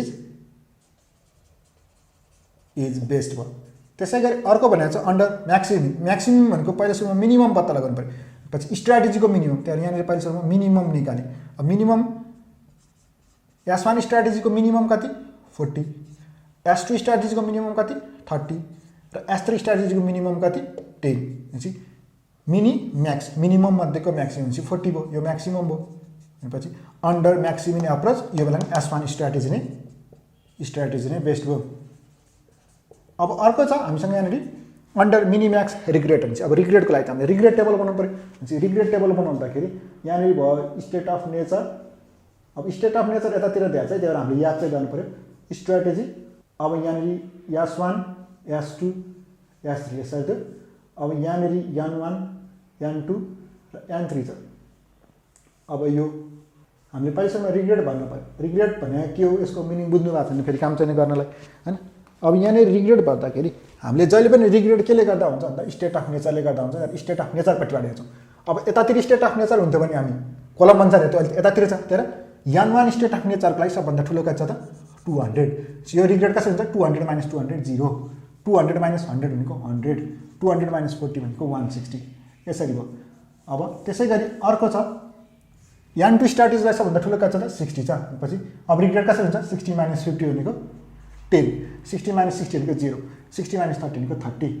is best भयो। त्यसै गरी अर्को भनेको छ अन्डर म्याक्सिमिम। म्याक्सिमम भनेको पहिला सुरुमा मिनिमम पत्ता लगाउनु पऱ्यो, पछि स्ट्राटेजीको मिनिमम। त्यहाँदेखि यहाँनिर पहिला सुरुमा मिनिमम निकाल्यो। अब मिनिमम S1 स्ट्राटेजीको मिनिमम कति 40, S2 स्ट्राटेजीको मिनिमम कति 30 र S3 स्ट्राटेजीको मिनिमम कति 10 भनेपछि मिनी म्याक्स मिनिमम मध्येको म्याक्सिमम चाहिँ 40 भयो। यो म्याक्सिमम भयो। भनेपछि अन्डर म्याक्सिमिन एप्रोच यो बेला S1 स्ट्राटेजी नै बेस्ट भयो। अब अर्को छ हामीसँग यहाँनिर अन्डर मिनिम्याक्स रिग्रेट हुन्छ। अब रिग्रेटको लागि त हामीले रिग्रेट टेबल बनाउनु पऱ्यो। भनेपछि रिग्रेट टेबल बनाउँदाखेरि यहाँनिर भयो स्टेट अफ नेचर। अब स्टेट अफ नेचर यतातिर दिएको छ, त्यही भएर हामीले याद चाहिँ गर्नु पऱ्यो स्ट्राटेजी। अब यहाँनिर S1 S2 S3 यसरी थियो। अब यहाँनिर n1 n2 र n3 छ। अब यो हामीले पहिलासम्म रिग्रेट भन्नु पऱ्यो। रिग्रेट भने के हो यसको मिनिङ बुझ्नु भएको छैन फेरि काम चाहिँ गर्नलाई हैन। अब यहाँनिर रिग्रेट भन्दाखेरि हामीले जहिले पनि रिग्रेट केले गर्दा हुन्छ भन्दा स्टेट अफ नेचरले गर्दा हुन्छ। स्टेट अफ नेचरपट्टिबाट हेर्छौँ। अब यतातिर स्टेट अफ नेचर हुन्थ्यो भने हामी कलम अनुसार हेर्थ्यो, अहिले यतातिर छ। तर n1 स्टेट अफ नेचरको लागि सबभन्दा ठुलो कति छ त 200। यो रिग्रेट कसरी हुन्छ 200 - 200 0, 200 - 100 भनेको 100, 200 - 40 भनेको 160 यसरी भयो। अब त्यसै गरी अर्को छ n2 स्ट्राटेजीलाई सबभन्दा ठुलो कति छ त 60 छ। पछि अब रिग्रेट कसरी हुन्छ 60 - 50 भनेको 10, 60 - 60 भनेको 0, 60 - 30 भनेको 30।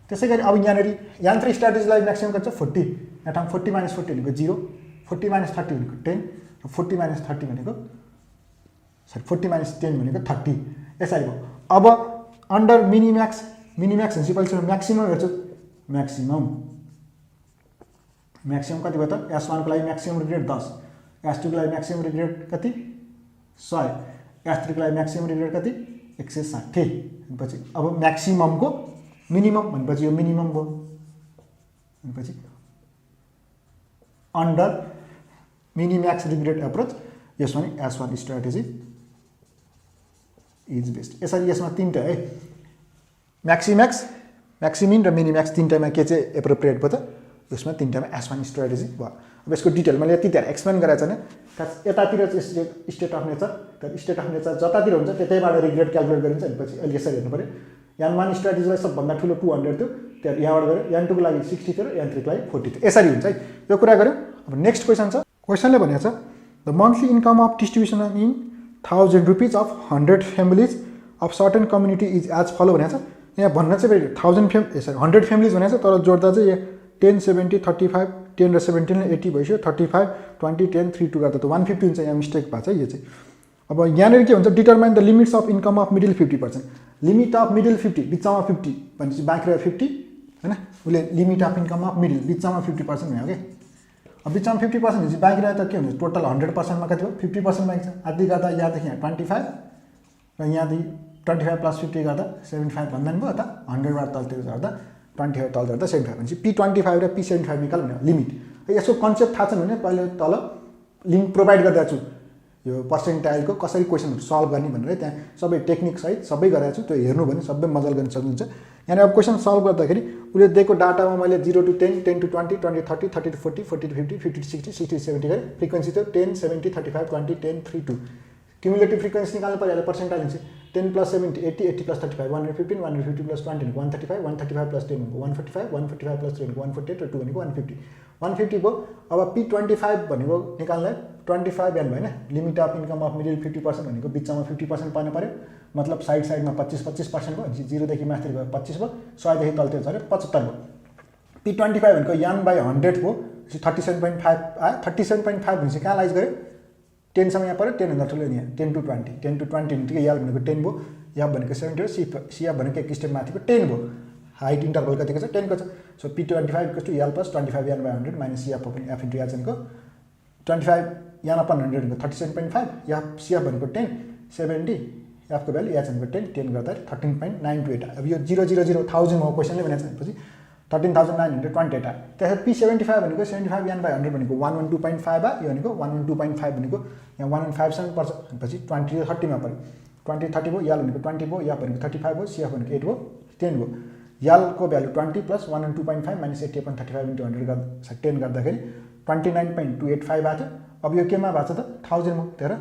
त्यसै गरी अब यहाँनिर n3 स्ट्राटेजीलाई म्याक्सिमम कति छ 40। यहाँ ठाउँ 40 - 40 भनेको 0, 40 - 30 भनेको 10 र 40 - 30 भनेको 40 - 10 भनेको 30 यसरी भयो। अब अन्डर मिनिम्याक्स भनेपछि पहिला म्याक्सिमम हेर्छु। म्याक्सिमम कति भयो त S1 को लागि म्याक्सिमम रिग्रेट 10, S2 को लागि म्याक्सिमम रिग्रेट कति 100, S3 को लागि म्याक्सिमम रिग्रेट कति 160। पछि अब म्याक्सिममको मिनिमम भनेपछि यो मिनिमम भयो पछि अन्डर मिनिम्याक्स रिग्रेड एप्रोच यसमा नि as for strategy is best. यसरी यसमा तीनटा है म्याक्सिम्याक्स म्याक्सिमिन र मिनिम्याक्स तीनटामा के चाहिँ एप्रोप्रिएट भयो त यसमा तीनटामा एज फर स्ट्राटेजी भयो। अब यसको डिटेल मैले यति धेरै एक्सप्लेन गरेको छैन यतातिर चाहिँ स्टेट अफ नेचर तर स्टेट अफ नेचर जतातिर हुन्छ त्यतैबाट रिग्रेड क्यालकुलेट गरिन्छ अनि पछि अहिले यसरी हेर्नु पऱ्यो यान 1 स्ट्राटेजीलाई सबभन्दा ठुलो 200 थियो त्यहाँ यहाँबाट गयो यान 2 को लागि 60 थियो र यान 3 को लागि 40 थियो यसरी हुन्छ है यो कुरा गऱ्यौँ। अब नेक्स्ट क्वेसन छ क्वेसनले भनेको छ the monthly income of distribution in 1000 rupees of 100 families of certain community is as follow भनेको छ। यहाँ भन्न चाहिँ 100 फ्यामिलीज भनेको छ तर जोड्दा चाहिँ यहाँ 10 70 35 10 र 17 ले 80 भइसक्यो 35 20 10 3 2 गर्दा त 150 हुन्छ यहाँ मिस्टेक भएको छ यो चाहिँ। अब यहाँनिर के हुन्छ determine the limits of income of middle 50% limit of middle 50 बिचमा 50 भनेपछि बाँकी रह्यो 50 हैन उसले limit of income of middle बिचमा 50% भयो के। अब बिचमा 50% भनेपछि बाँकी रह्यो त के हुन्छ टोटल 100% मा कति भयो 50% बाँकी छ आदि गर्दा यहाँदेखि यहाँ 25 र यहाँदेखि 25 प्लस 50 गर्दा 75 भन्दा नि भयो त 100 बाट तलतिर गर्दा 25 तल गर्दा 75 भनेपछि P25 र P75 निकाल भने लिमिट यसको कन्सेप्ट थाहा छैन भने पहिले तल लिङ्क प्रोभाइड गरिदिएको छु यो पर्सेन्टाइलको कसरी क्वेसनहरु सल्भ गर्ने भनेर त्यहाँ सबै टेक्निक सहित सबै गराएको छु त्यो हेर्नु भने सबै मजाले गर्न सक्नुहुन्छ। यहाँ अब क्वेसन सल्भ गर्दाखेरि उसले दिएको डाटामा मैले 0 to 10 10 to 20 20 to 30 30 to 40 40 to 50 50 to 60 60 to 70 गरे फ्रिक्वेन्सी थियो 10 70 35 20 10 3 2 क्युमुलेटिभ फ्रिक्वेन्सी निकाल्नु पर्यो 10% 10 plus 70 80 80 plus 35 115 150 plus 20 135 135 plus 10 145 145 plus 3 148 र 2 भनेको 150 150 भयो। अब P25 भनेको निकाल्नलाई 25 एन भएन limit of income of middle 50% भनेको बिचमा 50% पाउनु पर्यो मतलब साइडमा 25% भयो भने 0 देखि माथि गयो 25 भयो 100 देखि तलतिर झर्यो 75 भयो। P25 भनेको यान बाइ 100 भयो 37.5 आयो 37.5 भनेपछि कहाँ लाइज गर्यो 10 सम्म यहाँ पर्यो 10 भन्दा ठुलो यहाँ 10 to 20 10 to 20 भनेको याल भनेको 10 भयो याब भनेको 70 हो सिएफ भनेको एक स्टेप माथिको 10 भयो हाइट इन्टरभल कतिको छ 10 को छ। सो P25 इक्वल्स टु याल प्लस 25 यान बाइ 100 माइनस सिएफ पनि एफ इन्टु याल भनेको 25 यान अपन 100 भनेको 37.5 याफ सिएफ भनेको 10 70 एफको भ्यालु याच भनेको 10 10 गर्दा 13.928 अब यो 000 हो क्वेसनले भनेको छ भनेपछि 13,928 आयो। त्यसपछि P75 भनेको 75 यान बाइ 100 भनेको 112.5 आयो यो भनेको 112.5 भनेको यहाँ 115 सम्म पर्छ भनेपछि 20 र 30 मा पर्यो 20 30 भयो याल भनेको 20 भयो या भनेको 35 भयो सिएफ भनेको 8 भयो 10 भयो यालको भ्यालु 20 प्लस 112.5 माइनस 80.35 इन्टु 100 गर्दा 10 गर्दाखेरि 29.285 आयो। अब यो केमा भएको छ त 1000 मा तेर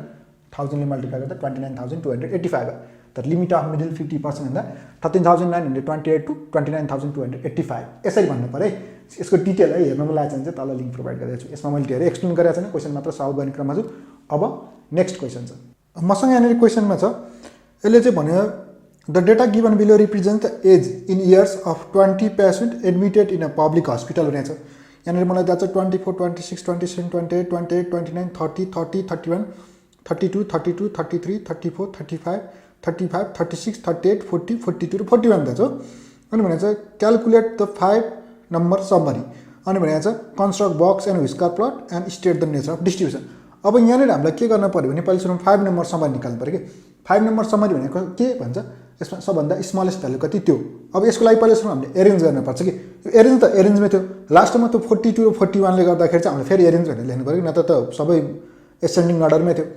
1000 ले मल्टिप्लाई गर्दा 29,285 आयो तर लिमिट अफ मिडल 50% भन्दा 13,928 टु 29,285 यसरी भन्नु पर्यो है। यसको डिटेल है हेर्न मन लागेको छ भने तल लिंक प्रोभाइड गरेको छु यसमा मैले धेरै एक्सप्लेन गरेको छैन क्वेशन मात्र सल्भ गर्ने क्रममा छु। अब नेक्स्ट क्वेशन छ मसँग यहाँ क्वेशनमा छ यसले चाहिँ भन्यो the data given below represent the age in years of 20 patient admitted in a public hospital भनेको छ। यहाँ मलाई थाहा छ 24 26 27 28 28 29 30 30 31 32 32 33 34 35 35 36 38 40 42 र 41 थाहा छ। अनि भनेको छ क्यालकुलेट द 5 नम्बर समरी अनि भनेको छ construct box and whisker plot and state the nature of distribution. अब यहाँनिर हामीलाई के गर्न पर्यो भने पहिला सुरु 5 नम्बर समरी निकाल्नु पर्यो कि 5 नम्बर समरी भनेको के भन्छ यसमा सबभन्दा स्मलेस्ट भ्यालु कति त्यो। अब यसको लागि पहिला सुरु हामीले एरेन्ज गर्नुपर्छ कि यो एरेन्ज त एरेन्जमै थियो लास्टमा त्यो 42 र 41 ले गर्दाखेरि चाहिँ हामीले फेरि एरेन्ज भनेर लेख्नु पर्यो नत्र त सबै एसेन्डिङ अर्डरमै थियो।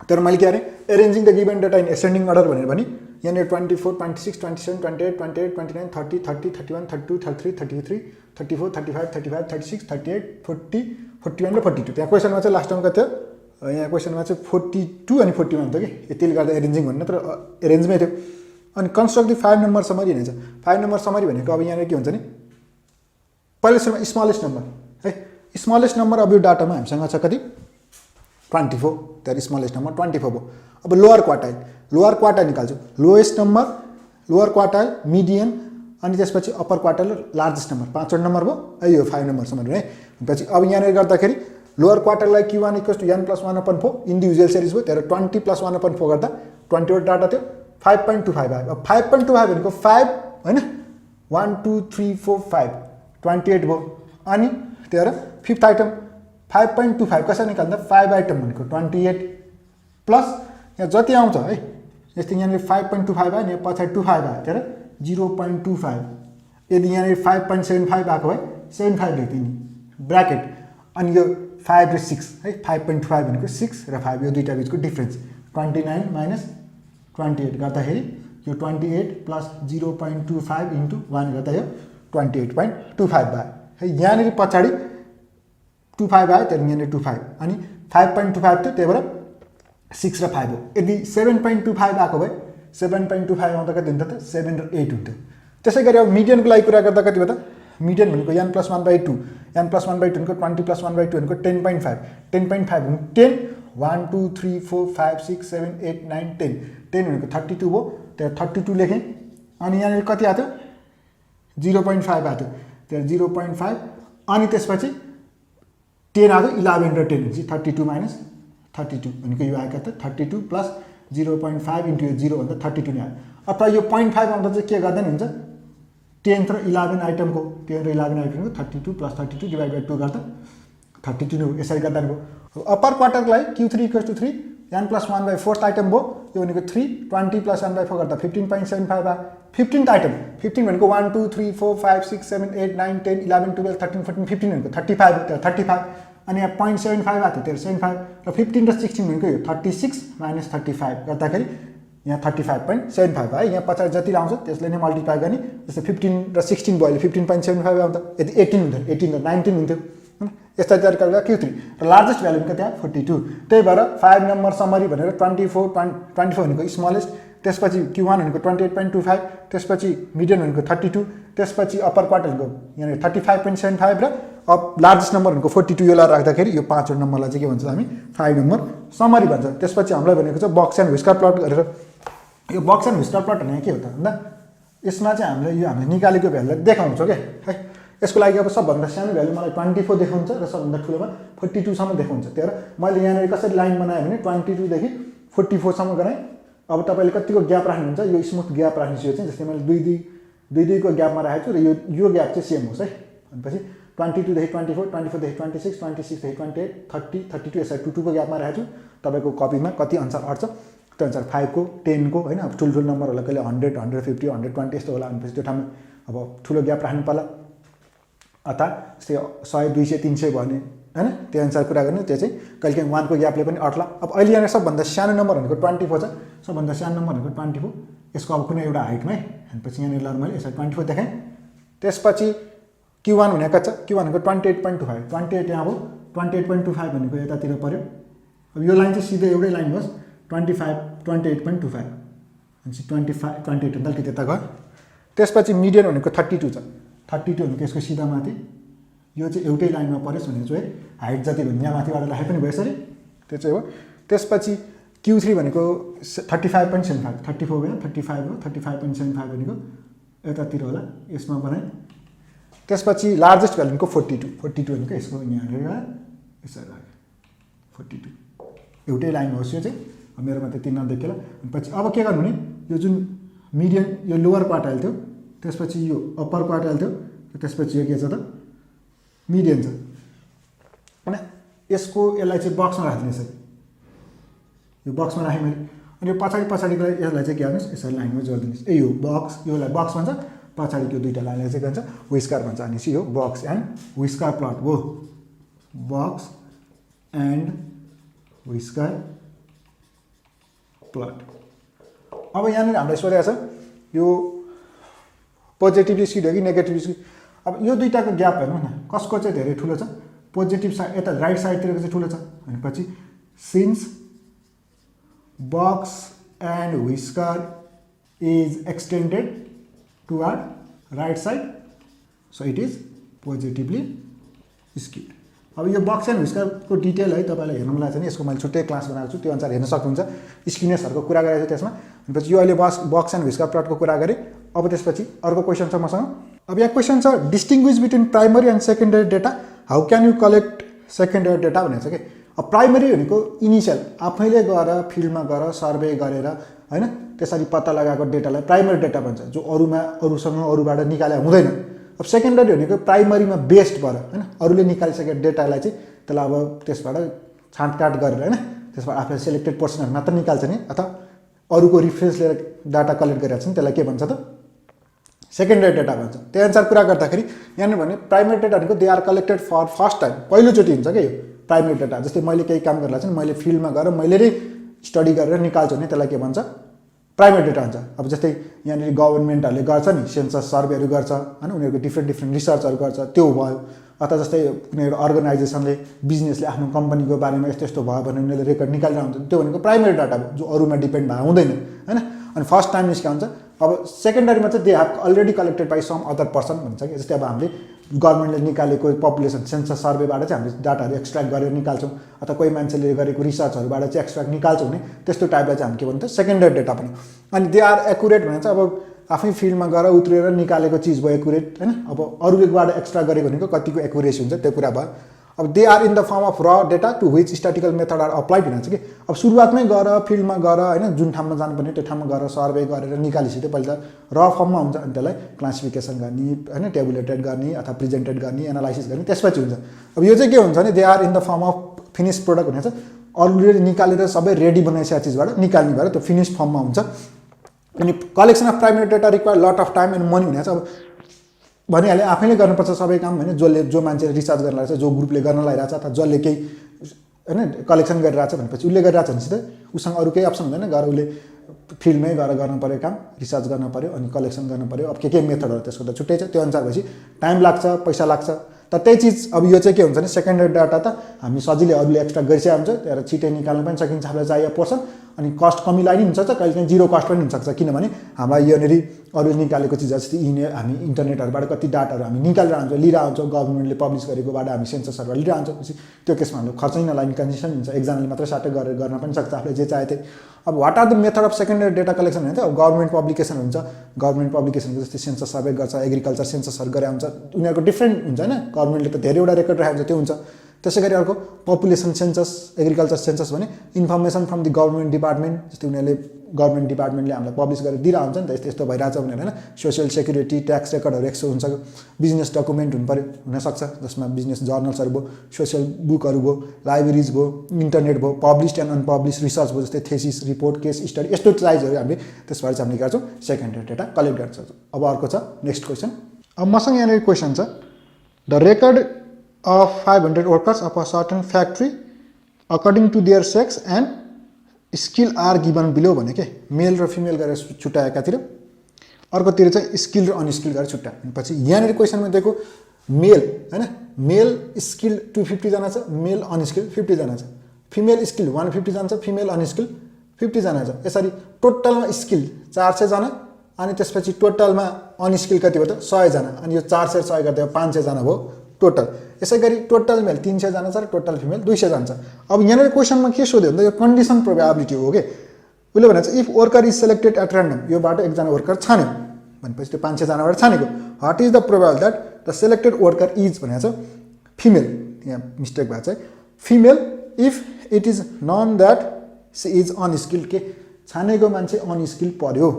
तर मैले के अरे arranging the given data in ascending order भनेर भने यहाँनिर 24 26 27 28 28 29 30 30 31 32 33 33 34 35 35 36 38 40 41 र 42 त्यहाँ क्वेसनमा चाहिँ लास्ट टाइम कति थियो यहाँ क्वेसनमा चाहिँ 42 अनि 41 थियो कि यतिले गर्दा एरेन्जिङ भन्नु तर एरेन्जमै थियो। अनि कन्स्ट्रक्ट द 5 नम्बर समरी भनेको छ 5 नम्बर समरी भनेको अब यहाँनिर के हुन्छ नि पहिला सुरुमा स्मलेस्ट नम्बर है स्मलेस्ट नम्बर अब यो डाटामा हामीसँग छ कति 24 त्यहाँ स्मलेस्ट नम्बर 24 भयो। अब लोअर क्वार्टाइल निकाल्छु lowest number lower quartile median अनि त्यसपछि अप्पर क्वार्टाइल र लार्जेस्ट नम्बर 5वटा नम्बर भयो यो 5 नम्बर समरी है। पछि अब यहाँनिर गर्दाखेरि लोअर क्वार्टाइललाई Q1 equals to n plus 1/4 individual series भयो त्यहाँ 20 प्लस 1/4 गर्दा 20 वटा डाटा थियो 5.25 आयो। अब 5.25 भनेको 5 हैन 1 2 3 4 5 28 भयो अनि त्यहाँ फिफ्थ आइटम 5.25 कसरी निकाल्दा 5 आइटम भनेको 28 प्लस यहाँ जति आउँछ है यस्तै यहाँनिर 5.25 आयो नि पछाडि 25 आयो त्यहाँ 0.25 यदि यहाँनिर 5.75 आएको भए 75 लेख्थेँ नि ब्र्याकेट अनि यो 5 र 6 है 5.25 भनेको 6 र 5 यो दुईटा बिचको डिफरेन्स 29 माइनस 28 गर्दाखेरि यो 28 प्लस 0.25 इन्टु 1 गर्दा यो 28.25 भयो है यहाँनिर पछाडि 25 आयो त्यहाँदेखि यहाँनिर 25 अनि 5.25 थियो त्यही भएर 6 र 5 हो यदि 7.25 आएको भए 7.25 आउँदा कति हुन्थ्यो त 7 र 8 हुन्थ्यो त्यसै गरी अब मिडियनको लागि कुरा गर्दा कति भयो त मिडियन भनेको n + 1/2 n + 1/2 भनेको 20 + 1/2 भनेको 10.5 10.5 भनेको 10 1 2 3 4 5 6 7 8 9 10 10 भनेको 32 भयो त्यहाँ 32 लेखेँ अनि यहाँनिर कति आयो त 0.5 आयो त त्यहाँ 0.5 अनि त्यसपछि 10 आयो 11 र 10 भनेपछि 32 माइनस 32 भनेको यो आएको त 32 प्लस 0.5 इन्टु यो 0 भन्दा 32 नै आयो अथवा यो 0.5 आउँदा चाहिँ के गर्दा नि हुन्छ 10 र 11 आइटमको 10 र 11 आइटमको 32 प्लस 32 डिभाइड बाई 2 गर्दा 32 नै हो यसरी गर्दा नि भयो अप्पर क्वार्टरको लागि Q3 = 3 n + 1/4 आइटम भयो यो भनेको 3 20 + 1/4 गर्दा 15.75 आयो 15th आइटम 15 भनेको 1 2 3 4 5 6 7 8 9 10 11 12 13 14 15 भनेको 35 त्यो 35 अनि यहाँ 0.75 आयो त्यो 75 र 15 र 16 भनेको यो 36 माइनस 35 गर्दाखेरि यहाँ 35.75 भयो यहाँ पछाडि जति आउँछ त्यसले नै मल्टिप्लाई गर्ने जस्तै 15 र 16 भयो 15.75 आउँदा यदि 18 हुन्थ्यो 18 र 19 हुन्थ्यो यस्ता तरिकाले Q3 र लार्जेस्ट भ्यालु भनेको त्यहाँ 42 त्यही भएर 5 नम्बर समरी भनेर 24 भनेको स्मलेस्ट त्यसपछि Q1 भनेको 28.25 त्यसपछि मिडियन भनेको 32 त्यसपछि अप्पर क्वार्टर भनेको यहाँ 35.75 र अब लार्जेस्ट नम्बर भनेको 42 यो राख्दाखेरि यो 5 वटा नम्बरलाई चाहिँ के भन्छ हामी 5 नम्बर समरी भन्छ त्यसपछि हामीलाई भनेको चाहिँ बक्स एन्ड व्हिस्कर प्लट गरेर यो बक्स एन्ड व्हिस्कर प्लट भनेको के हो त भन्दा यसमा चाहिँ हामीले निकालेको भ्यालुलाई देखाउँछौँ क्या है यसको लागि अब सबभन्दा सानो भ्यालु मलाई 24 देखाउँछ र सबभन्दा ठुलोमा 42 सम्म देखाउँछ त्यही भएर मैले यहाँनिर कसरी लाइन बनाएँ भने 22 देखि 44 सम्म गराएँ अब तपाईँले कतिको ग्याप राख्नुहुन्छ यो स्मुथ ग्याप राख्नुहोस् यो चाहिँ जस्तै मैले दुई को ग्यापमा राखेको छु र यो ग्याप चाहिँ सेम होस् है भनेपछि 22 देखि 24 24 देखि 26 26 देखि 28 30 32 यसरी 2 को ग्यापमा राखेको छु तपाईँको कपीमा कति अनुसार अट्छ त्यो अनुसार 5 को 10 को होइन अब ठुल्ठुलो नम्बर होला कहिले 100 150 120 यस्तो होला भनेपछि त्यो ठाउँमा अब ठुलो ग्याप राख्नु पर्ला अथवा त्यस्तै 100 200 300 भने हैन त्यो अनुसार कुरा गर्ने त्यो चाहिँ कहिलेकाहीँ 1 को ग्यापले पनि अट्ला अब अहिले यहाँ सबभन्दा सानो नम्बर भनेको 24 छ सबभन्दा सानो नम्बर भनेको 24 यसको अब कुनै एउटा हाइटमै भनेपछि यहाँनिर ल मैले यसरी 24 देखाएँ त्यसपछि Q1 भनेको छ Q1 भनेको 28.25 28 यहाँ भयो 28.25 भनेको यतातिर पर्यो अब यो लाइन चाहिँ सिधै एउटै लाइन होस् 28.25 भनेपछि 28 भन्दा अलिकति त्यता गयो त्यसपछि मिडियन भनेको 32 छ 32 भनेको यसको सिधा माथि यो चाहिँ एउटै लाइनमा परेस् भने चाहिँ हाइट जति भन्ने यहाँ माथिबाट राखे पनि भयो यसरी त्यो चाहिँ हो त्यसपछि Q3 भनेको 35.75 34 भयो 35 हो 35.75 भनेको यतातिर होला यसमा बनाएँ त्यसपछि लार्जेस्ट भ्यालु भनेको 42 भनेको यसको यहाँनिर यसरी राखेँ 42 एउटै लाइन होस् यो चाहिँ मेरोमा त्यति नदेखेला पछि अब के गर्नु भने यो जुन मिडियन यो लोवर क्वार्टाइल थियो त्यसपछि यो अप्पर क्वार्टाइल थियो त्यसपछि यो के छ त मिडियन छ हैन यसको यसलाई चाहिँ बक्समा राख्दिनु यसरी यो बक्समा राखेँ मैले अनि यो पछाडिको यसलाई चाहिँ के गर्नुहोस् यसरी लाइनमा जोडिदिनुहोस् ए यो बक्स योलाई बक्स भन्छ पछाडिको दुईटा लाइनलाई चाहिँ के भन्छ व्हिस्कर भन्छ अनि यो बक्स एन्ड व्हिस्कर प्लट हो बक्स एन्ड व्हिस्कर प्लट अब यहाँनिर हामीलाई सोधेको छ यो पोजिटिभली स्किड हो कि नेगेटिभली स्किड अब यो दुईटाको ग्याप हेर्नु न कसको चाहिँ धेरै ठुलो छ पोजिटिभ साइड यता राइट साइडतिरको चाहिँ ठुलो छ भनेपछि since box and whisker is extended toward right side so it is positively skewed अब यो बक्स एन्ड व्हिस्करको डिटेल है तपाईँलाई हेर्नुलाई चाहिँ यसको मैले छुट्टै क्लास बनाएको छु त्यो अनुसार हेर्न सक्नुहुन्छ स्किनेसहरूको कुरा गरेको छु त्यसमा भनेपछि यो अहिले बक्स एन्ड व्हिस्कर प्लटको कुरा गरेँ अब त्यसपछि अर्को क्वेसन छ मसँग अब यहाँ क्वेसन छ distinguish between primary and secondary data how can you collect secondary data भनेको छ कि अब प्राइमरी भनेको इनिसियल आफैले गएर फिल्डमा गएर सर्वे गरेर होइन त्यसरी पत्ता लगाएको डेटालाई प्राइमरी डेटा भन्छ जो अरूबाट निकाले हुँदैन अब सेकेन्डरी भनेको प्राइमरीमा बेस्ड भएर होइन अरूले निकालिसकेको डेटालाई चाहिँ त्यसलाई अब त्यसबाट छाँटकाट गरेर होइन त्यसबाट आफूले सेलेक्टेड पर्सनहरू मात्र निकाल्छ नि अथवा अरूको रिफरेन्स लिएर डाटा कलेक्ट गरिरहेको छ नि त्यसलाई के भन्छ त सेकेन्डरी डेटा भन्छ। त्यही अनुसार कुरा गर्दाखेरि यहाँनिर भने प्राइमेरी डेटा भनेको they are collected for first time, पहिलोचोटि हुन्छ क्या यो प्राइमेरी डेटा। जस्तै मैले केही काम गरेर चाहिँ मैले फिल्डमा गएर मैले नै स्टडी गरेर निकाल्छु भने त्यसलाई के भन्छ, प्राइमेरी डेटा हुन्छ। अब जस्तै यहाँनिर गभर्मेन्टहरूले गर्छ नि सेन्सस सर्वेहरू गर्छ होइन, उनीहरूको डिफ्रेन्ट रिसर्चहरू गर्छ, त्यो भयो। अथवा जस्तै कुनै एउटा अर्गनाइजेसनले बिजनेसले आफ्नो कम्पनीको बारेमा यस्तो यस्तो भयो भने उनीहरूले रेकर्ड निकालेर हुन्छ, त्यो भनेको प्राइमेरी डाटा हो जो अरूमा डिपेन्ड भए हुँदैन होइन। अनि फर्स्ट टाइम निस्किया हुन्छ। अब सेकेन्डरीमा चाहिँ they have already collected by some other person भन्छ कि, जस्तै अब हामीले गभर्मेन्टले निकालेको पपुलेसन सेन्सस सर्वेबाट चाहिँ हामीले डाटाहरू एक्सट्र्याक्ट गरेर निकाल्छौँ, अथवा कोही मान्छेले गरेको रिसर्चहरूबाट चाहिँ एक्सट्र्याक्ट निकाल्छौँ भने त्यस्तो टाइपलाई चाहिँ हामी के भन्छ सेकेन्डरी डेटा पनि। अनि दे आर एकुरेट भने चाहिँ अब आफै फिल्डमा गएर उत्रेर निकालेको चिज भयो एकुरेट होइन। अब अरूबाट एक्स्ट्रा गरेको भनेको कतिको एकुरेसी हुन्छ त्यो कुरा भयो। अब they are in the form of र data to which statistical method are applied भन्छ कि। अब सुरुवातमै गएर फिल्डमा गएर होइन जुन ठाउँमा जानुपर्ने त्यो ठाउँमा गएर सर्वे गरेर निकालिसक्यो पहिला र फर्ममा हुन्छ, अनि त्यसलाई क्लासिफिकेसन गर्ने होइन, टेबुलेटेड गर्ने अथवा प्रेजेन्टेड गर्ने, एनालाइसिस गर्ने, त्यसपछि हुन्छ। अब यो चाहिँ के हुन्छ भने they are in the form of finish product भनेको अरूले निकालेर सबै रेडी बनाइसकेको चिजबाट निकाल्ने भएर त्यो फिनिस फर्ममा हुन्छ। अनि collection of primary data require lot of time and money हुने चाहिँ अब भनिहालेँ आफैले गर्नुपर्छ सबै काम होइन। जो मान्छेले रिसर्च गर्न लागेको छ, जो ग्रुपले गर्न लागिरहेको छ, अथवा जसले केही होइन कलेक्सन गरिरहेको छ भनेपछि उसले गरिरहेको छ भने चाहिँ उसँग अरू केही अप्सन हुँदैन, गएर उसले फिल्डमै गएर गर्नु पऱ्यो काम, रिसर्च गर्नु पऱ्यो अनि कलेक्सन गर्नु पऱ्यो। अब के मेथडहरू त्यसको त छुट्टै छ, त्यो अनुसार भएपछि टाइम लाग्छ, पैसा लाग्छ। तर त्यही चिज अब यो चाहिँ के हुन्छ भने सेकेन्डरी डाटा त हामी सजिलै अरूले एक्स्ट्रा गरिसकेको हुन्छ, त्यहाँ छिटै निकाल्न पनि सकिन्छ हामीलाई चाहिएको पोर्सन। अनि कस्ट कमी लागि पनि हुनसक्छ, कहिले काहीँ जिरो कस्ट पनि हुनसक्छ, किनभने हामीलाई यहाँनिर अरू निकालेको चिज जस्तै हामी इन्टरनेटहरूबाट कति डाटाहरू हामी निकालेर आउँछौँ, लिएर आउँछौँ, गभर्मेन्टले पब्लिस गरेकोबाट हामी सेन्ससहरूबाट लिएर आउँछौँ। त्यो केसमा हाम्रो खर्चै नलाग्ने कन्डिसन हुन्छ, एकजनाले मात्रै साटै गरेर गर्न पनि सक्छ आफूले जे चाहे त्यही। अब what are the method of secondary data collection भने अब गभर्मेन्ट पब्लिकेसन हुन्छ, गभर्मेन्ट पब्लिकेसनको जस्तै सेन्सस सर्वे गर्छ, एग्रिकल्चर सेन्ससहरू गरे हुन्छ, उनीहरूको डिफ्रेन्ट हुन्छ होइन। गभर्मेन्टले त धेरैवटा रेकर्ड राखेको हुन्छ, त्यो हुन्छ। त्यसै गरी अर्को पपुलेसन सेन्सस, एग्रिकल्चर सेन्सस भने information from the government department, जस्तै उनीहरूले गभर्मेन्ट डिपार्टमेन्टले हामीलाई पब्लिस गरेर दिइरहेको हुन्छ नि त, यस्तो यस्तो भइरहेछ भनेर होइन। सोसियल सेक्युरिटी, ट्याक्स रेकर्डहरू यस्तो हुन्छ, बिजनेस डकुमेन्ट हुनसक्छ जसमा बिजनेस जर्नल्सहरू भयो, सोसियल बुकहरू भयो, लाइब्रेरिज भयो, इन्टरनेट भयो, पब्लिस्ड एन्ड अनपब्लिस रिसर्च भयो, जस्तै थेसिस, रिपोर्ट, केस स्टडी, यस्तो साइजहरू हामीले त्यसबाट चाहिँ हामीले गर्छौँ सेकेन्डरी डेटा कलेक्ट गर्छौँ। अब अर्को छ नेक्स्ट क्वेसन। अब मसँग यहाँनिर क्वेसन छ the record of 500 workers of a certain factory according to their sex and skill are given below भने के मेल र फिमेल गरेर छुट्याएकातिर, अर्कोतिर चाहिँ स्किल र अनस्किल गरेर छुट्याए। पछि यहाँनिर क्वेसनमा दिएको मेल होइन, मेल स्किल 250 जना छ, मेल अनस्किल 50 जना छ, फिमेल स्किल 150 जना छ, फिमेल अनस्किल 50 जना छ। यसरी टोटलमा स्किल 400 जना अनि त्यसपछि टोटलमा अनस्किल कति भयो त 100 जना, अनि यो 400 100 गर्दा 500 जना भयो टोटल। यसै गरी टोटल मेल 300 जना छ र टोटल फिमेल 200 जना छ। अब यहाँनिर क्वेसनमा के सोध्यो भन्दा यो कन्डिसन प्रोबेबिलिटी हो कि, उसले भनेको if worker is selected at random, योबाट एकजना वर्कर छान्यो भनेपछि त्यो 500 जनाबाट छानेको, what is the probability that the selected worker is भनेको छ फिमेल, यहाँ मिस्टेक भएको छ female if it is known that she is unskilled, के छानेको मान्छे अनस्किल्ड पर्यो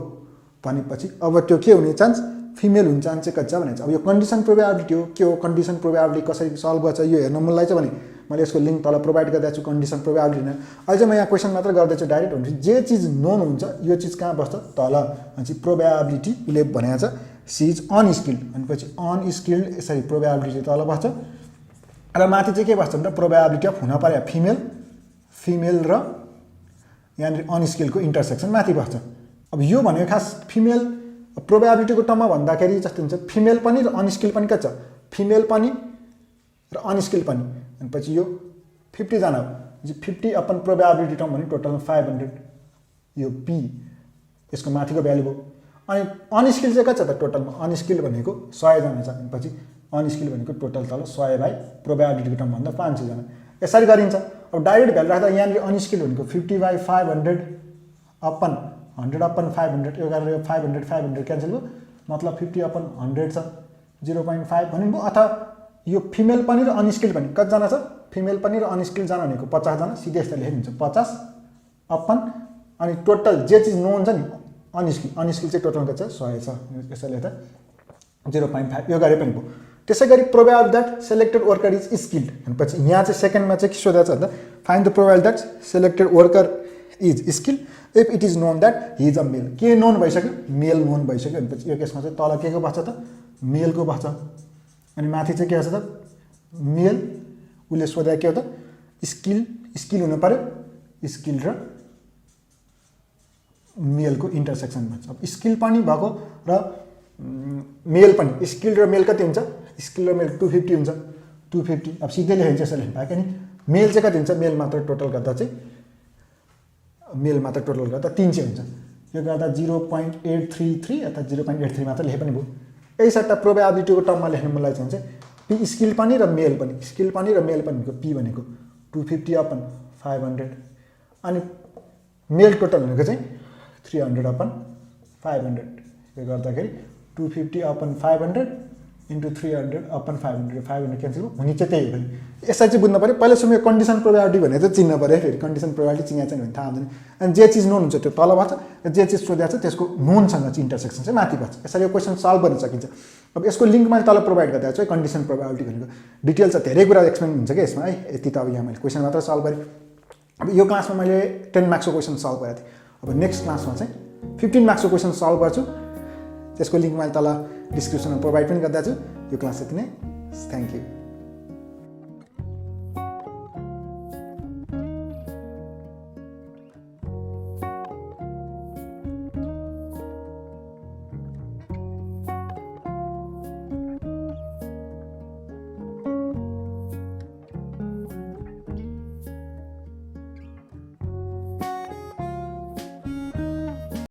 भनेपछि अब त्यो के हुने चान्स फिमेल हुन्छ चान्स चाहिँ कति छ भने अब यो कन्डिसन प्रोबेबिलिटी हो। के हो कन्डिसन प्रोबेबिलिटी, कसरी सल्भ गर्छ यो हेर्न मनलाई चाहिँ भने मैले यसको लिङ्क तल प्रोभाइड गरिदिएको छु कन्डिसन प्रोबेबिलिटी होइन। अहिले चाहिँ म यहाँ क्वेसन मात्र गर्दैछु डाइरेक्ट हुन्छ, जे चिज नोन हुन्छ यो चिज कहाँ बस्छ तल भनेपछि प्रोबेबिलिटी उसले भनेको छ सी इज अनस्किल्ड, भनेपछि अनस्किल्ड यसरी प्रोबेबिलिटी तल बस्छ र माथि चाहिँ के बस्छ भने प्रोबेबिलिटी अफ हुन पर्यो फिमेल र यहाँनिर अनस्किल्डको इन्टरसेक्सन माथि बस्छ। अब यो भनेको खास फिमेल प्रोबेबिलिटीको टर्ममा भन्दाखेरि जस्तो हुन्छ फिमेल पनि र अनस्किल पनि के छ, फिमेल पनि र अनस्किल पनि, भनेपछि यो 50 जना हो, 50 अपन प्रोबेबिलिटी टर्म भने टोटलमा 500, यो पी यसको माथिको भ्यालु भयो। अनि अनस्किल चाहिँ कति छ त टोटलमा, अनस्किल भनेको 100 जना छ, भनेपछि अनस्किल भनेको टोटल तल 100 बाई प्रोबेबिलिटीको टर्म भन्दा 500 जना, यसरी गरिन्छ। अब डाइरेक्ट भ्यालु राख्दा यहाँनिर अनस्किल भनेको 50/500 अपन 100/500, यो गरेर यो 500 क्यान्सल भयो, मतलब 50/100 छ 0.5 भन्नु भयो। अथवा यो फिमेल पनि र अनस्किल पनि कतिजना छ, फिमेल पनि र अनस्किल जना भनेको 50 जना, सिधै यस्तो लेखिन्छ 50 अपन अनि टोटल जे चिज नोन छ नि अनस्किल चाहिँ टोटल कति छ 100 छ, यसरी लेख्दा 0.5 यो गरे पनि भयो। त्यसै गरी probability that selected worker is skilled भनेपछि यहाँ चाहिँ सेकेन्डमा चाहिँ के सोधेको छ भन्दा find the probability that selected worker is skill if it is known that he is a male. के नोन भइसक्यो, मेल नोन भइसक्यो भनेपछि यो केसमा चाहिँ तल के को बच्छ त, मेलको बच्छ। अनि माथि चाहिँ के आछ त, मेल। उसले सोधे के हो त, स्किल हुनु पर्यो, स्किल र मेलको इन्टरसेक्सन भन्छ। अब स्किल पनि भएको र मेल पनि, स्किल र मेल कति हुन्छ, स्किल र मेल 250 हुन्छ, 250। अब सिधै लेखिन्छ यसरी लेख्नु पायो नि। मेल चाहिँ कति हुन्छ, मेल मात्र टोटल गर्दा चाहिँ, मेल मात्र टोटल गर्दा 300 हुन्छ। यो गर्दा 0.833 अथवा 0.83 मात्र लेखे पनि भयो। यही सट्टा प्रोबेबिलिटीको टर्ममा लेख्नु मलाई चाहिँ पी स्किल पनि र मेल पनि, स्किल पनि र मेल पनि पी भनेको 250 अपन 500 अनि मेल टोटल भनेको चाहिँ 300 अपन 500। यो गर्दाखेरि 250 अपन 500 इन्टु 300 अपन 500, 500 क्यान्सल हुने चाहिँ त्यही हो। भने यसलाई चाहिँ बुझ्नु पऱ्यो। पहिला सुरु कन्डिसन प्रोबेबिलिटी भनेर चाहिँ चिन्नु पऱ्यो। फेरि कन्डिसन प्रोबेबिलिटी चिनेको छैन भने थाहा हुँदैन। अनि जे चिज नोन हुन्छ त्यो तल भन्छ, जे चिज सोधेको छ त्यसको नोनसँग चाहिँ इन्टरसेक्सन चाहिँ माथि भन्छ। यसरी यो क्वेसन सल्भ गर्न सकिन्छ। अब यसको लिङ्क मैले तल प्रोभाइड गरिदिएको छु है, कन्डिसन प्रोबेबिलिटी भनेको डिटेल छ, धेरै कुरा एक्सप्लेन हुन्छ क्या यसमा है। यति त अब यहाँ मैले क्वेसन मात्र सल्भ गरेँ। अब यो क्लासमा मैले 10 मार्क्सको क्वेसन सल्भ गरेको थिएँ। अब नेक्स्ट क्लासमा चाहिँ 15 मार्क्सको क्वेसन सल्भ गर्छु। त्यसको लिङ्क मैले तल डिस्क्रिप्सनमा प्रोभाइड पनि गरिदिएको छु। यो क्लास यति नै, थ्याङ्क यू।